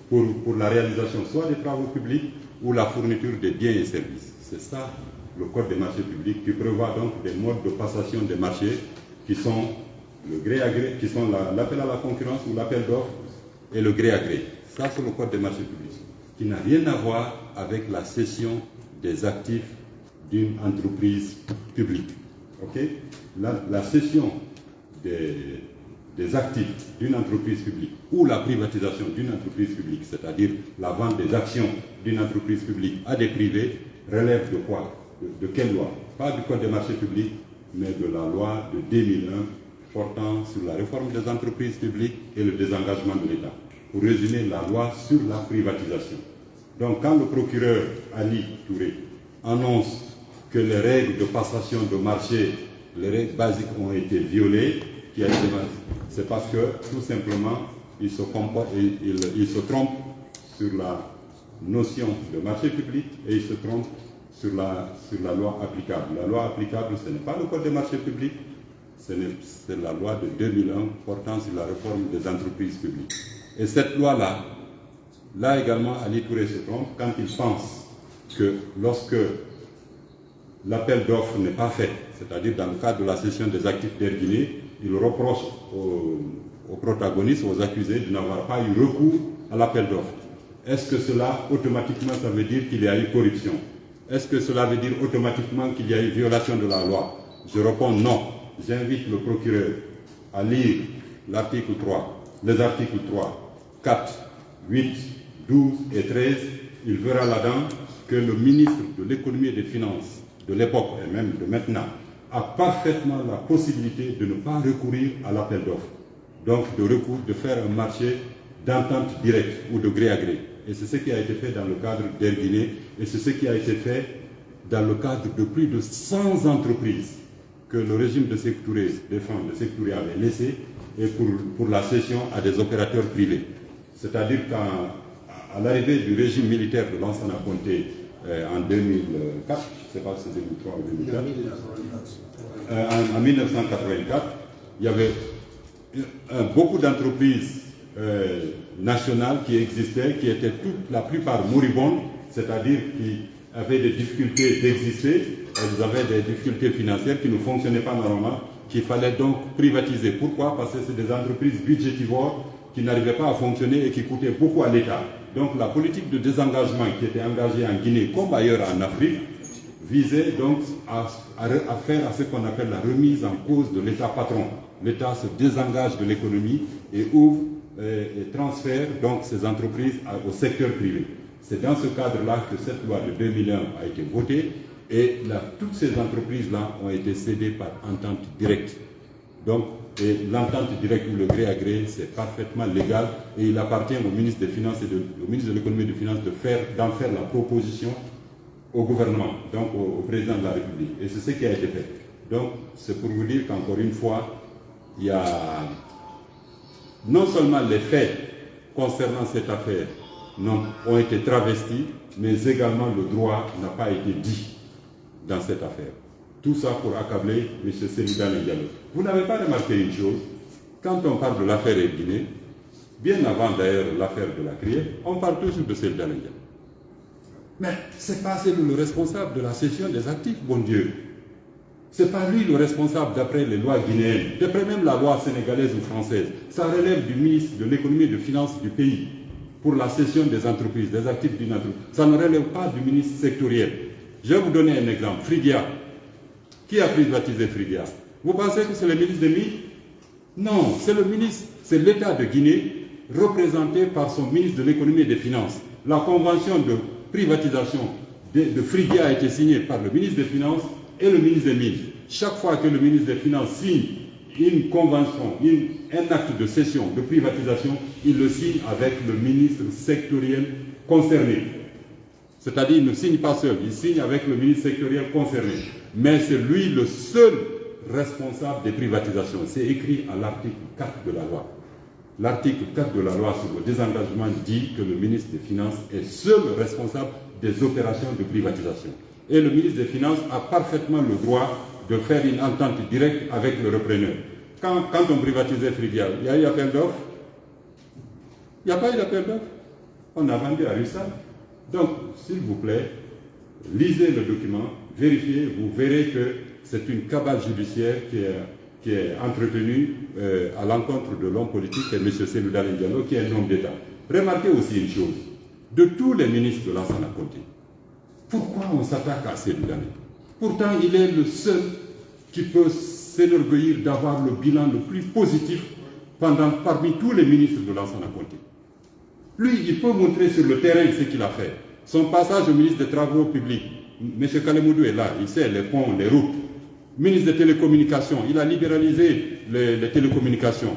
Pour la réalisation soit des travaux publics ou la fourniture des biens et services. C'est ça le Code des marchés publics qui prévoit donc des modes de passation des marchés qui sont le gré à gré, qui sont l'appel à la concurrence ou l'appel d'offres et le gré à gré. Ça, c'est le Code des marchés publics, qui n'a rien à voir avec la cession des actifs d'une entreprise publique. Okay? La cession des actifs d'une entreprise publique ou la privatisation d'une entreprise publique, c'est-à-dire la vente des actions d'une entreprise publique à des privés, relève de quoi? De quelle loi? Pas du Code des marchés publics, mais de la loi de 2001 portant sur la réforme des entreprises publiques et le désengagement de l'État. Pour résumer, la loi sur la privatisation. Donc, quand le procureur Ali Touré annonce que les règles de passation de marché, les règles basiques ont été violées, c'est parce que, tout simplement, il se trompe sur la notion de marché public et il se trompe sur la loi applicable. La loi applicable, ce n'est pas le Code des marchés publics, c'est la loi de 2001 portant sur la réforme des entreprises publiques. Et cette loi-là, là également, Ali Touré se trompe quand il pense que lorsque l'appel d'offres n'est pas fait, c'est-à-dire dans le cadre de la cession des actifs d'Air Guinée, il reproche aux protagonistes, aux accusés, de n'avoir pas eu recours à l'appel d'offres. Est-ce que cela, automatiquement, ça veut dire qu'il y a eu corruption? Est-ce que cela veut dire automatiquement qu'il y a eu violation de la loi? Je réponds non. J'invite le procureur à lire l'article 3, les articles 3, 4, 8, 12 et 13. Il verra là-dedans que le ministre de l'économie et des finances de l'époque et même de maintenant a parfaitement la possibilité de ne pas recourir à l'appel d'offres. Donc de faire un marché d'entente directe ou de gré à gré. Et c'est ce qui a été fait dans le cadre d'Air Guinée et c'est ce qui a été fait dans le cadre de plus de 100 entreprises que le régime de Sékou Touré avait laissé et pour la cession à des opérateurs privés. C'est-à-dire qu'à l'arrivée du régime militaire de Lansana Conté en 2004, je ne sais pas si c'est 2003 ou 2004, en 1984, il y avait beaucoup d'entreprises nationales qui existaient, qui étaient la plupart moribondes, c'est-à-dire qui avaient des difficultés d'exister, elles avaient des difficultés financières qui ne fonctionnaient pas normalement, qu'il fallait donc privatiser. Pourquoi? Parce que c'est des entreprises budgétivores qui n'arrivaient pas à fonctionner et qui coûtaient beaucoup à l'État. Donc la politique de désengagement qui était engagée en Guinée comme ailleurs en Afrique visait donc à faire à ce qu'on appelle la remise en cause de l'État patron. L'État se désengage de l'économie et ouvre et transfère donc ces entreprises au secteur privé. C'est dans ce cadre-là que cette loi de 2001 a été votée et toutes ces entreprises-là ont été cédées par entente directe. Donc, l'entente directe ou le gré à gré, c'est parfaitement légal et il appartient au ministre des Finances et au ministre de l'économie et des Finances d'en faire la proposition au gouvernement, donc au président de la République. Et c'est ce qui a été fait. Donc, c'est pour vous dire qu'encore une fois, il y a non seulement les faits concernant cette affaire ont été travestis, mais également le droit n'a pas été dit dans cette affaire. Tout ça pour accabler M. Sékou Diallo. Vous n'avez pas remarqué une chose, quand on parle de l'affaire Air Guinée, bien avant d'ailleurs l'affaire de la criée, on parle toujours de Sékou Diallo. Mais ce n'est pas lui le responsable de la cession des actifs, bon Dieu. Ce n'est pas lui le responsable d'après les lois guinéennes, d'après même la loi sénégalaise ou française. Ça relève du ministre de l'économie et des finances du pays pour la cession des entreprises, des actifs d'une entreprise. Ça ne relève pas du ministre sectoriel. Je vais vous donner un exemple. Frigia. Qui a privatisé Frigia? Vous pensez que c'est le ministre des Mines? Non, c'est le ministre, c'est l'État de Guinée, représenté par son ministre de l'économie et des finances. La convention de privatisation de Frigia a été signée par le ministre des Finances et le ministre des Mines. Chaque fois que le ministre des Finances signe une convention, un acte de cession, de privatisation, il le signe avec le ministre sectoriel concerné. C'est-à-dire, il ne signe pas seul, il signe avec le ministre sectoriel concerné. Mais c'est lui le seul responsable des privatisations. C'est écrit à l'article 4 de la loi. L'article 4 de la loi sur le désengagement dit que le ministre des Finances est seul responsable des opérations de privatisation. Et le ministre des Finances a parfaitement le droit de faire une entente directe avec le repreneur. Quand on privatisait Frigia, il y a eu appel d'offres? Il n'y a pas eu d'appel d'offres. On a vendu à Russell. Donc, s'il vous plaît, lisez le document, vérifiez, vous verrez que c'est une cabale judiciaire qui est entretenue à l'encontre de l'homme politique, M. Cellou Dalein Diallo, qui est un homme d'État. Remarquez aussi une chose, de tous les ministres de Lansana Conté, pourquoi on s'attaque à Cellou Dalein? Pourtant, il est le seul qui peut s'enorgueillir d'avoir le bilan le plus positif parmi tous les ministres de Lansana Conté. Lui, il peut montrer sur le terrain ce qu'il a fait. Son passage au ministre des Travaux publics, M. Kalemoudou est là, il sait les ponts, les routes. Ministre des Télécommunications, il a libéralisé les télécommunications.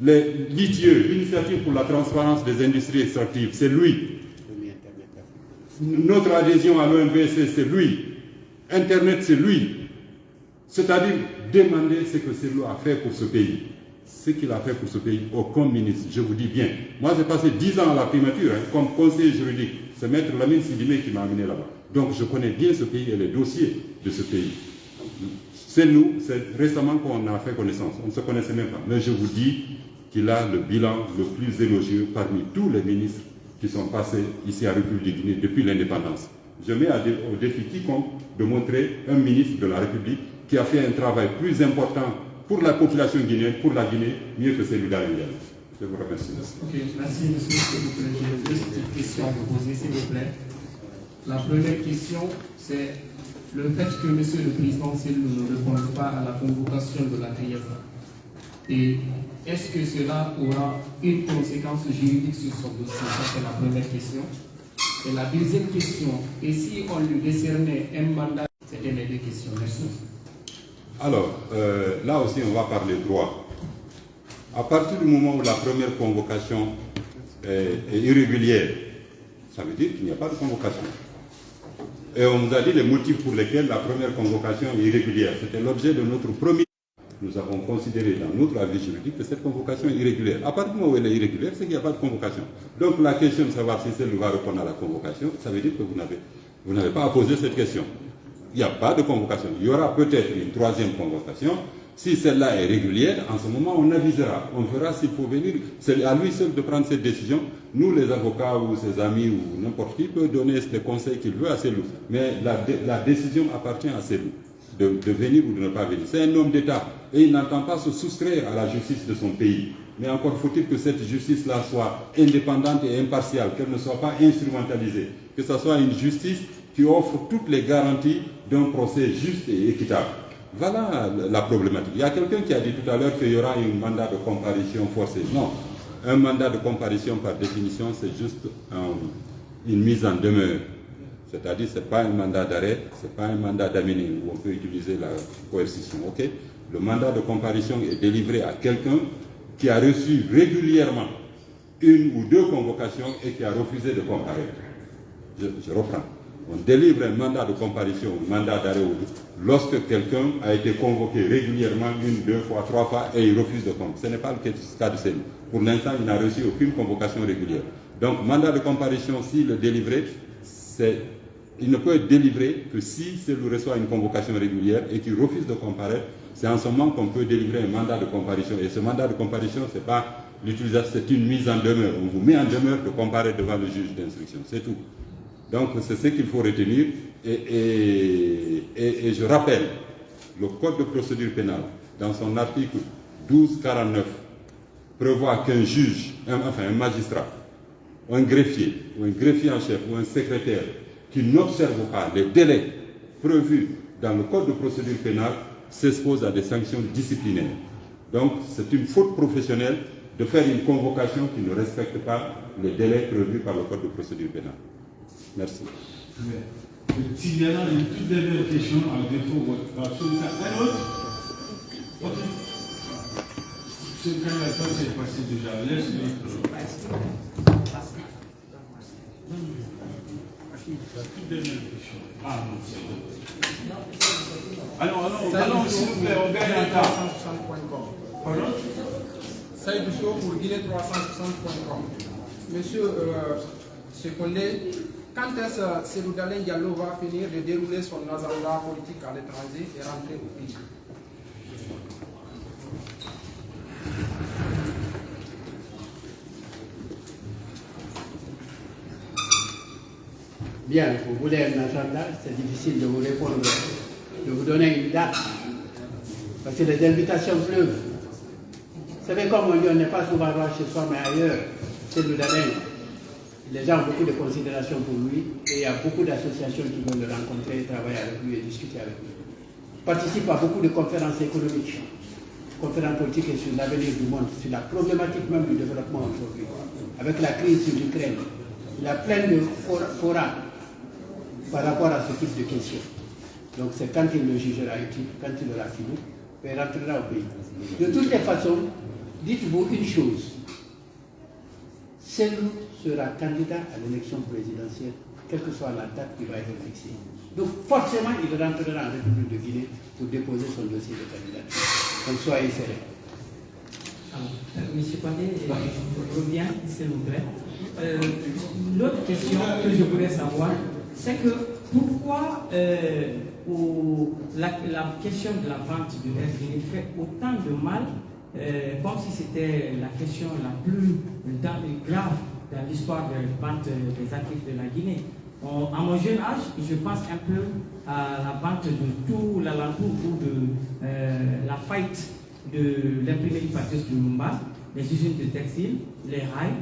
L'initiative pour la transparence des industries extractives, c'est lui. Notre adhésion à l'OMVC, c'est lui. Internet, c'est lui. C'est-à-dire demander ce que Cellou a fait pour ce pays. Ce qu'il a fait pour ce pays, aucun ministre, je vous dis bien. Moi, j'ai passé 10 ans à la primature comme conseiller juridique. C'est Maître Lamine Sidimé qui m'a amené là-bas. Donc, je connais bien ce pays et les dossiers de ce pays. C'est nous, c'est récemment qu'on a fait connaissance. On ne se connaissait même pas. Mais je vous dis qu'il a le bilan le plus élogieux parmi tous les ministres qui sont passés ici à République Guinée depuis l'indépendance. Je mets au défi quiconque de montrer un ministre de la République qui a fait un travail plus important pour la population guinéenne, pour la Guinée, mieux que celui d'Alain Diallo. Je vous remercie. Ok, merci monsieur, s'il vous plaît. J'ai deux petites questions à vous poser, s'il vous plaît. La première question, c'est le fait que monsieur le président Cellou ne réponde pas à la convocation de la TFA. Et est-ce que cela aura une conséquence juridique sur son dossier? Ça, c'est la première question. Et la deuxième question, et si on lui décernait un mandat? C'était mes deux questions. Merci. Alors, là aussi, on va parler droit. À partir du moment où la première convocation est irrégulière, ça veut dire qu'il n'y a pas de convocation. Et on nous a dit les motifs pour lesquels la première convocation est irrégulière. C'était l'objet de notre premier. Nous avons considéré dans notre avis juridique que cette convocation est irrégulière. À partir du moment où elle est irrégulière, c'est qu'il n'y a pas de convocation. Donc la question de savoir si celle va répondre à la convocation, ça veut dire que vous n'avez pas à poser cette question. Il n'y a pas de convocation. Il y aura peut-être une troisième convocation. Si celle-là est régulière, en ce moment, on avisera. On verra s'il faut venir. C'est à lui seul de prendre cette décision. Nous, les avocats ou ses amis ou n'importe qui peut donner les conseils qu'il veut à Cellou. Mais la décision appartient à Cellou de venir ou de ne pas venir. C'est un homme d'État et il n'entend pas se soustraire à la justice de son pays. Mais encore faut-il que cette justice-là soit indépendante et impartiale, qu'elle ne soit pas instrumentalisée, que ce soit une justice qui offre toutes les garanties d'un procès juste et équitable. Voilà la problématique. Il y a quelqu'un qui a dit tout à l'heure qu'il y aura un mandat de comparution forcé. Non, un mandat de comparution par définition, c'est juste une mise en demeure. C'est-à-dire ce n'est pas un mandat d'arrêt, ce n'est pas un mandat d'amener où on peut utiliser la coercition. Okay? Le mandat de comparution est délivré à quelqu'un qui a reçu régulièrement une ou deux convocations et qui a refusé de comparaître. Je reprends. On délivre un mandat de comparution, un mandat d'arrêt lorsque quelqu'un a été convoqué régulièrement une, deux fois, trois fois et il refuse de comparaître. Ce n'est pas le cas de Cellou. Pour l'instant, il n'a reçu aucune convocation régulière. Donc, mandat de comparution, s'il est délivré, il ne peut être délivré que si Cellou reçoit une convocation régulière et qu'il refuse de comparaître. C'est en ce moment qu'on peut délivrer un mandat de comparution. Et ce mandat de comparution, ce n'est pas l'utilisation, c'est une mise en demeure. On vous met en demeure de comparaître devant le juge d'instruction. C'est tout. Donc, c'est ce qu'il faut retenir. Et je rappelle, le Code de procédure pénale, dans son article 1249, prévoit qu'un juge, un magistrat, un greffier en chef, ou un secrétaire, qui n'observe pas les délais prévus dans le Code de procédure pénale, s'expose à des sanctions disciplinaires. Donc, c'est une faute professionnelle de faire une convocation qui ne respecte pas les délais prévus par le Code de procédure pénale. Merci. S'il y a une toute dernière question, à défaut, un autre? Ok. Ce candidat s'est passé déjà. Laisse-le. La toute dernière question. Ah non, c'est bon. Allons, s'il vous plaît, on gagne un temps. Pardon? Saïd Bousso pour Guinée360.com. Monsieur Sekonde, quand est-ce que Cellou Dalein Diallo va finir de dérouler son agenda politique à l'étranger et rentrer au pays? Bien, vous voulez un agenda, c'est difficile de vous répondre, de vous donner une date, parce que les invitations pleuvent. Vous savez, comme on dit, on n'est pas souvent roi chez soi, mais ailleurs, c'est le Dalein. Les gens ont beaucoup de considération pour lui, et il y a beaucoup d'associations qui veulent le rencontrer, travailler avec lui et discuter avec lui. Il participe à beaucoup de conférences économiques, conférences politiques et sur l'avenir du monde, sur la problématique même du développement aujourd'hui, avec la crise sur l'Ukraine. Il a plein de forats par rapport à ce type de questions. Donc c'est quand il le jugera utile, quand il aura fini, il rentrera au pays. De toutes les façons, dites-vous une chose, Cellou sera candidat à l'élection présidentielle, quelle que soit la date qui va être fixée. Donc forcément, il rentrera en République de Guinée pour déposer son dossier de candidature. Donc soyez serein. Monsieur Pandé, je reviens, s'il vous plaît. L'autre question que je voulais savoir, c'est que pourquoi la question de la vente de l'Guinée fait autant de mal, comme si c'était la question la plus grave dans l'histoire de la vente des actifs de la Guinée. À mon jeune âge, je pense un peu à la vente de tout l'alentour ou de la faillite de l'imprimerie patriote de Lumumba, les usines de textile, les rails.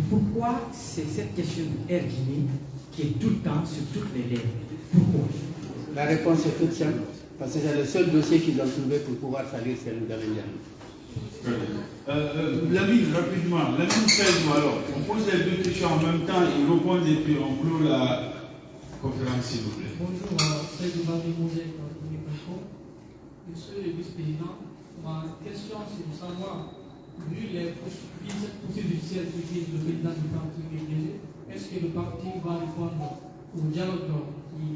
Pourquoi c'est cette question de Air Guinée qui est tout le temps sur toutes les lèvres? Pourquoi? La réponse est toute simple, parce que c'est le seul dossier qu'ils ont trouvé pour pouvoir salir Cellou Dalein Diallo. L'ami, rapidement, l'ami fait alors, on pose les deux questions en même temps, il répond et puis on clôt la conférence s'il vous plaît. Bonjour, c'est Duvani Mouzé, Monsieur le vice-président, ma question c'est de savoir, vu les poursuites judiciaires que le président du parti PDG, est-ce que le parti va répondre au dialogue qui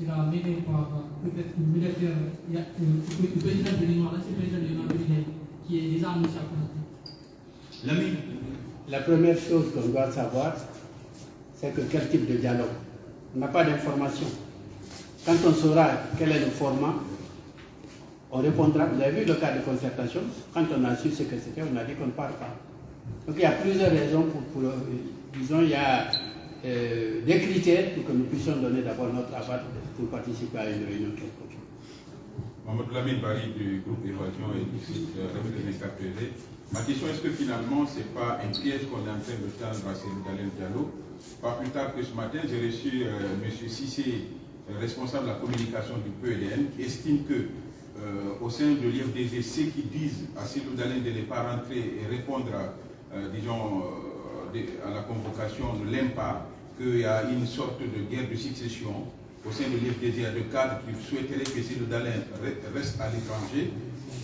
sera mené par peut-être le militaire, le président de l'Union, l'ancien président de l'Union, qui est déjà mis à côté? L'ami. La première chose qu'on doit savoir, c'est que quel type de dialogue. On n'a pas d'information. Quand on saura quel est le format, on répondra. Vous avez vu le cas de concertation, quand on a su ce que c'était, on a dit qu'on ne parle pas. Donc il y a plusieurs raisons pour disons, il y a des critères pour que nous puissions donner d'abord notre aval pour participer à une réunion quelconque. Mohamed Lamine Bari du groupe Évasion et du site République Capturé. Ma question, est-ce que finalement, ce n'est pas un piège qu'on est en train de tendre à Cellou Dalein Diallo? Pas plus tard que ce matin, j'ai reçu M. Cissé, responsable de la communication du PEDN, qui estime que au sein de l'IFDG, ceux qui disent à Cellou Dalein de ne pas rentrer et répondre à la convocation ne l'aiment pas, qu'il y a une sorte de guerre de succession. Au sein de l'IFDG, il y a deux cadres qui souhaiteraient que Cellou Dalein reste à l'étranger.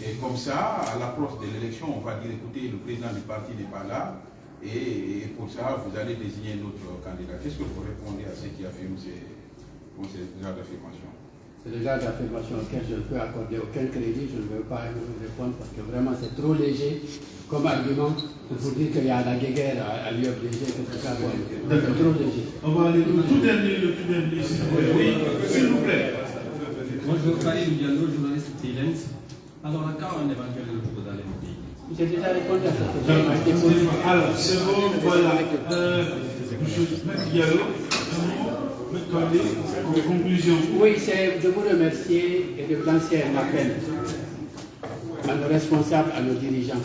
Et comme ça, à l'approche de l'élection, on va dire, écoutez, le président du parti n'est pas là. Et pour ça, vous allez désigner notre candidat. Qu'est-ce que vous répondez à ceux qui affirment ce genre d'affirmation? C'est le genre d'affirmation auquel je ne peux accorder aucun crédit, je ne veux pas répondre parce que vraiment c'est trop léger comme argument pour vous dire qu'il y a la guerre à l'IFDG, que tout ça, c'est trop léger. On va aller le tout dernier, s'il vous plaît. Bonjour, Karim Diallo, journaliste freelance. Alors, à quand un éventuel retour dans les pays? J'ai déjà répondu à cette question. Alors, c'est bon, voilà. M. Diallo, en conclusion. Oui, c'est de vous remercier et de lancer un appel à nos responsables, à nos dirigeants.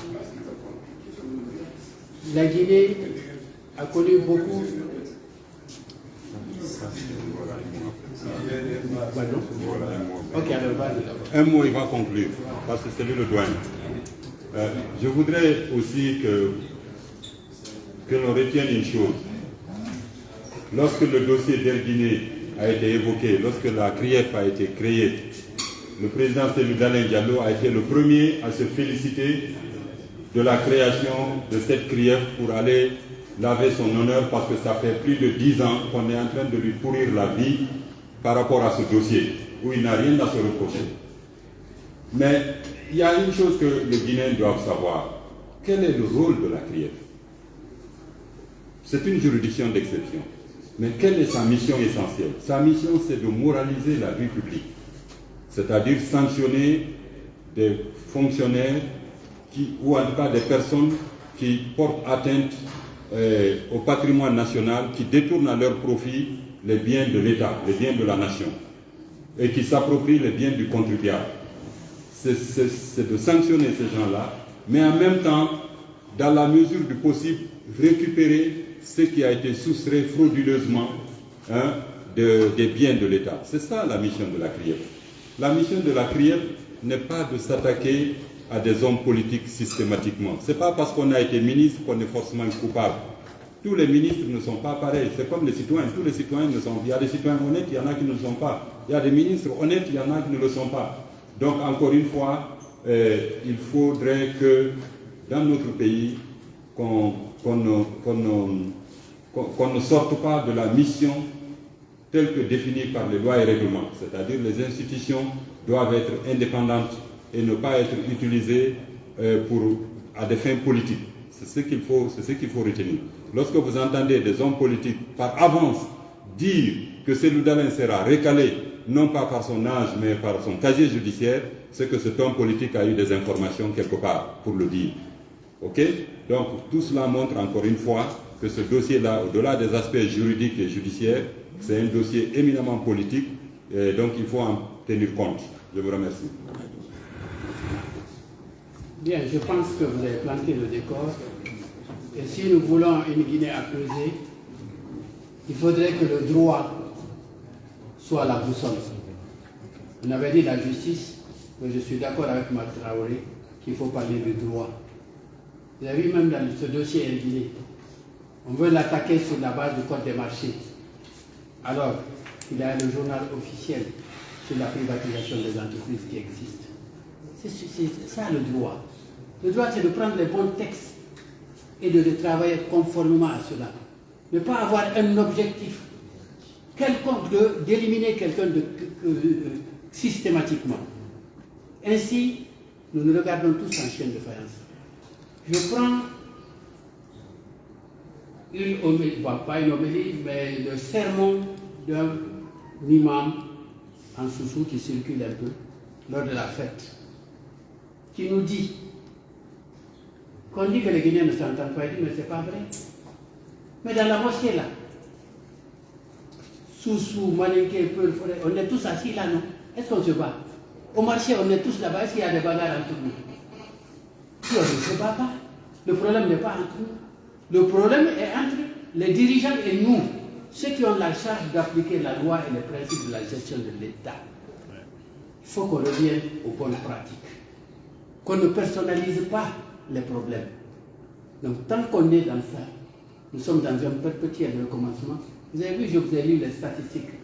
La Guinée a connu beaucoup. Ok, alors vas-y. Un mot, il va conclure, parce que c'est lui le doyen. Je voudrais aussi que l'on retienne une chose. Lorsque le dossier d'Air Guinée a été évoqué, lorsque la CRIEF a été créée, le président Cellou Dalein Diallo a été le premier à se féliciter de la création de cette CRIEF pour aller laver son honneur parce que ça fait plus de 10 ans qu'on est en train de lui pourrir la vie par rapport à ce dossier, où il n'a rien à se reprocher. Mais il y a une chose que les Guinéens doivent savoir. Quel est le rôle de la CRIEF? C'est une juridiction d'exception. Mais quelle est sa mission essentielle? Sa mission, c'est de moraliser la vie publique. C'est-à-dire sanctionner des fonctionnaires ou en tout cas des personnes qui portent atteinte au patrimoine national, qui détournent à leur profit les biens de l'État, les biens de la nation, et qui s'approprient les biens du contribuable. C'est de sanctionner ces gens-là, mais en même temps, dans la mesure du possible, récupérer ce qui a été soustrait frauduleusement des biens de l'État. C'est ça la mission de la CRIEF. La mission de la CRIEF n'est pas de s'attaquer à des hommes politiques systématiquement. Ce n'est pas parce qu'on a été ministre qu'on est forcément coupable. Tous les ministres ne sont pas pareils. C'est comme les citoyens. Tous les citoyens ne sont pas. Il y a des citoyens honnêtes, il y en a qui ne le sont pas. Il y a des ministres honnêtes, il y en a qui ne le sont pas. Donc, encore une fois, il faudrait que dans notre pays, qu'on ne sorte pas de la mission telle que définie par les lois et règlements. C'est-à-dire les institutions doivent être indépendantes et ne pas être utilisées à des fins politiques. C'est ce qu'il faut retenir. Lorsque vous entendez des hommes politiques par avance dire que Cellou Dalein sera recalé, non pas par son âge, mais par son casier judiciaire, c'est que cet homme politique a eu des informations quelque part pour le dire. Ok? Donc tout cela montre encore une fois que ce dossier-là, au-delà des aspects juridiques et judiciaires, c'est un dossier éminemment politique, et donc il faut en tenir compte. Je vous remercie. Bien, je pense que vous avez planté le décor. Et si nous voulons une Guinée apaisée, il faudrait que le droit soit la boussole. On avait dit la justice, mais je suis d'accord avec Marc Traoré qu'il faut parler du droit. Vous avez vu même dans ce dossier Guinée, on veut l'attaquer sur la base du code des marchés. Alors, il y a le journal officiel sur la privatisation des entreprises qui existe. C'est ça le droit. Le droit, c'est de prendre les bons textes et de travailler conformément à cela. Ne pas avoir un objectif quelconque d'éliminer quelqu'un systématiquement. Ainsi, nous nous regardons tous en chaîne de faïence. Je prends une homélie, bon, pas une homélie, mais le sermon d'un imam en Soussou qui circule un peu lors de la fête, qui nous dit qu'on dit que les Guinéens ne s'entendent pas, il dit mais c'est pas vrai. Mais dans la mosquée là, Soussou, Malinké, Peul, Forêt, on est tous assis là, non? Est-ce qu'on se bat? Au marché, on est tous là-bas, est-ce qu'il y a des bagarres entre nous? Si on ne se bat pas, le problème n'est pas entre nous. Le problème est entre les dirigeants et nous, ceux qui ont la charge d'appliquer la loi et les principes de la gestion de l'État. Il faut qu'on revienne aux bonnes pratiques, qu'on ne personnalise pas les problèmes. Donc tant qu'on est dans ça, nous sommes dans un perpétuel recommencement. Vous avez vu, je vous ai lu les statistiques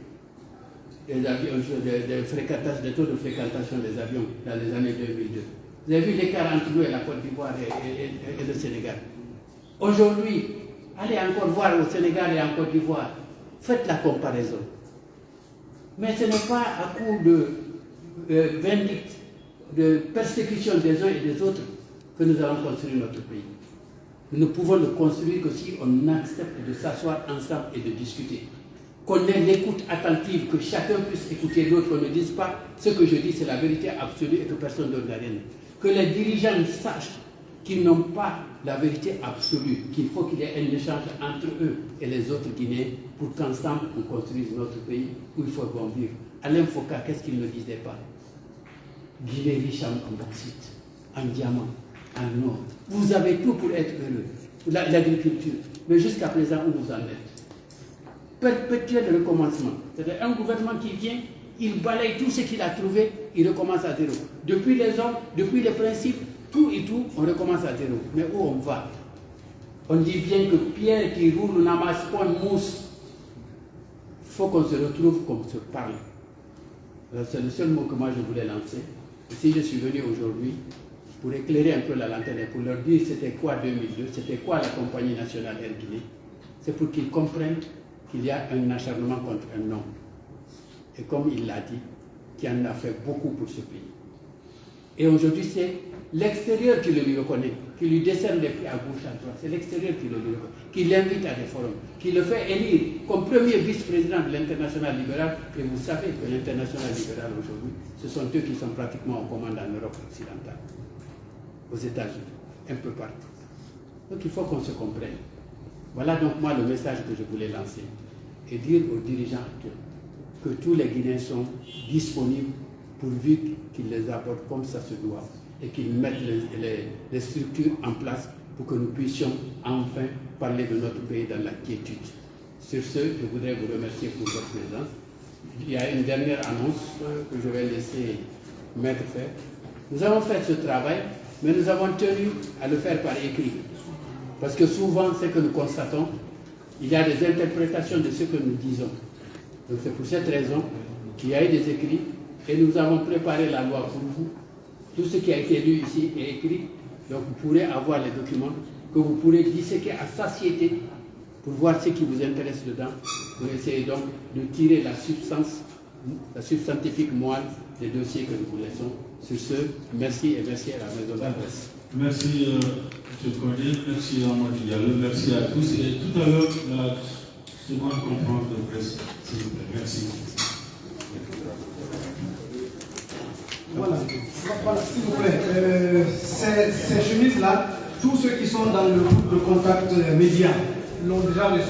des avions, des taux de fréquentation des avions dans les années 2002. Vous avez vu l'écart entre nous et la Côte d'Ivoire et le Sénégal. Aujourd'hui, allez encore voir au Sénégal et en Côte d'Ivoire. Faites la comparaison. Mais ce n'est pas à coup de vindicte, de persécution des uns et des autres que nous allons construire notre pays. Nous ne pouvons le construire que si on accepte de s'asseoir ensemble et de discuter. Qu'on ait l'écoute attentive, que chacun puisse écouter l'autre, qu'on ne dise pas ce que je dis c'est la vérité absolue et que personne ne donne la rien. Que les dirigeants sachent qu'ils n'ont pas la vérité absolue, qu'il faut qu'il y ait un échange entre eux et les autres Guinéens pour qu'ensemble on construise notre pays où il faut bon vivre. Alain Foucault, qu'est-ce qu'il ne disait pas? Guinée riche en bauxite, en diamant, en or. Vous avez tout pour être heureux. L'agriculture. Mais jusqu'à présent, où vous en êtes? Perpétuel recommencement. C'est-à-dire un gouvernement qui vient, il balaye tout ce qu'il a trouvé, il recommence à zéro. Depuis les hommes, depuis les principes, tout et tout, on recommence à zéro. Mais où on va? On dit bien que pierre qui roule n'amasse pas une mousse. Il faut qu'on se retrouve, qu'on se parle. C'est le seul mot que moi je voulais lancer. Si je suis venu aujourd'hui, pour éclairer un peu la lanterne et pour leur dire c'était quoi 2002, c'était quoi la compagnie nationale Air Guinée, c'est pour qu'ils comprennent qu'il y a un acharnement contre un homme. Et comme il l'a dit, qui en a fait beaucoup pour ce pays. Et aujourd'hui, c'est l'extérieur qui le lui reconnaît, qui lui décerne les pieds à gauche, à droite. C'est l'extérieur qui le lui reconnaît, qui l'invite à des forums, qui le fait élire comme premier vice-président de l'International libéral. Et vous savez que l'International libéral aujourd'hui, ce sont eux qui sont pratiquement aux commandes en Europe occidentale, aux États-Unis, un peu partout. Donc il faut qu'on se comprenne. Voilà donc moi le message que je voulais lancer et dire aux dirigeants actuels que tous les Guinéens sont disponibles pourvu qu'ils les abordent comme ça se doit et qu'ils mettent les structures en place pour que nous puissions enfin parler de notre pays dans la quiétude. Sur ce, je voudrais vous remercier pour votre présence. Il y a une dernière annonce que je vais laisser Maître faire. Nous avons fait ce travail, mais nous avons tenu à le faire par écrit. Parce que souvent, ce que nous constatons, il y a des interprétations de ce que nous disons. Donc c'est pour cette raison qu'il y a eu des écrits et nous avons préparé la loi pour vous. Tout ce qui a été lu ici est écrit, donc vous pourrez avoir les documents que vous pourrez disséquer à satiété pour voir ce qui vous intéresse dedans, pour essayer donc de tirer la substance, la substantifique moelle des dossiers que nous vous laissons. Sur ce, merci et merci à la maison d'adresse. Merci M. Condé, merci à Amadou Diallo, merci à tous. Et tout à l'heure, la seconde conférence de presse, s'il vous plaît. Merci. Voilà, s'il vous plaît. Ces chemises-là, tous ceux qui sont dans le groupe de contact média l'ont déjà reçu.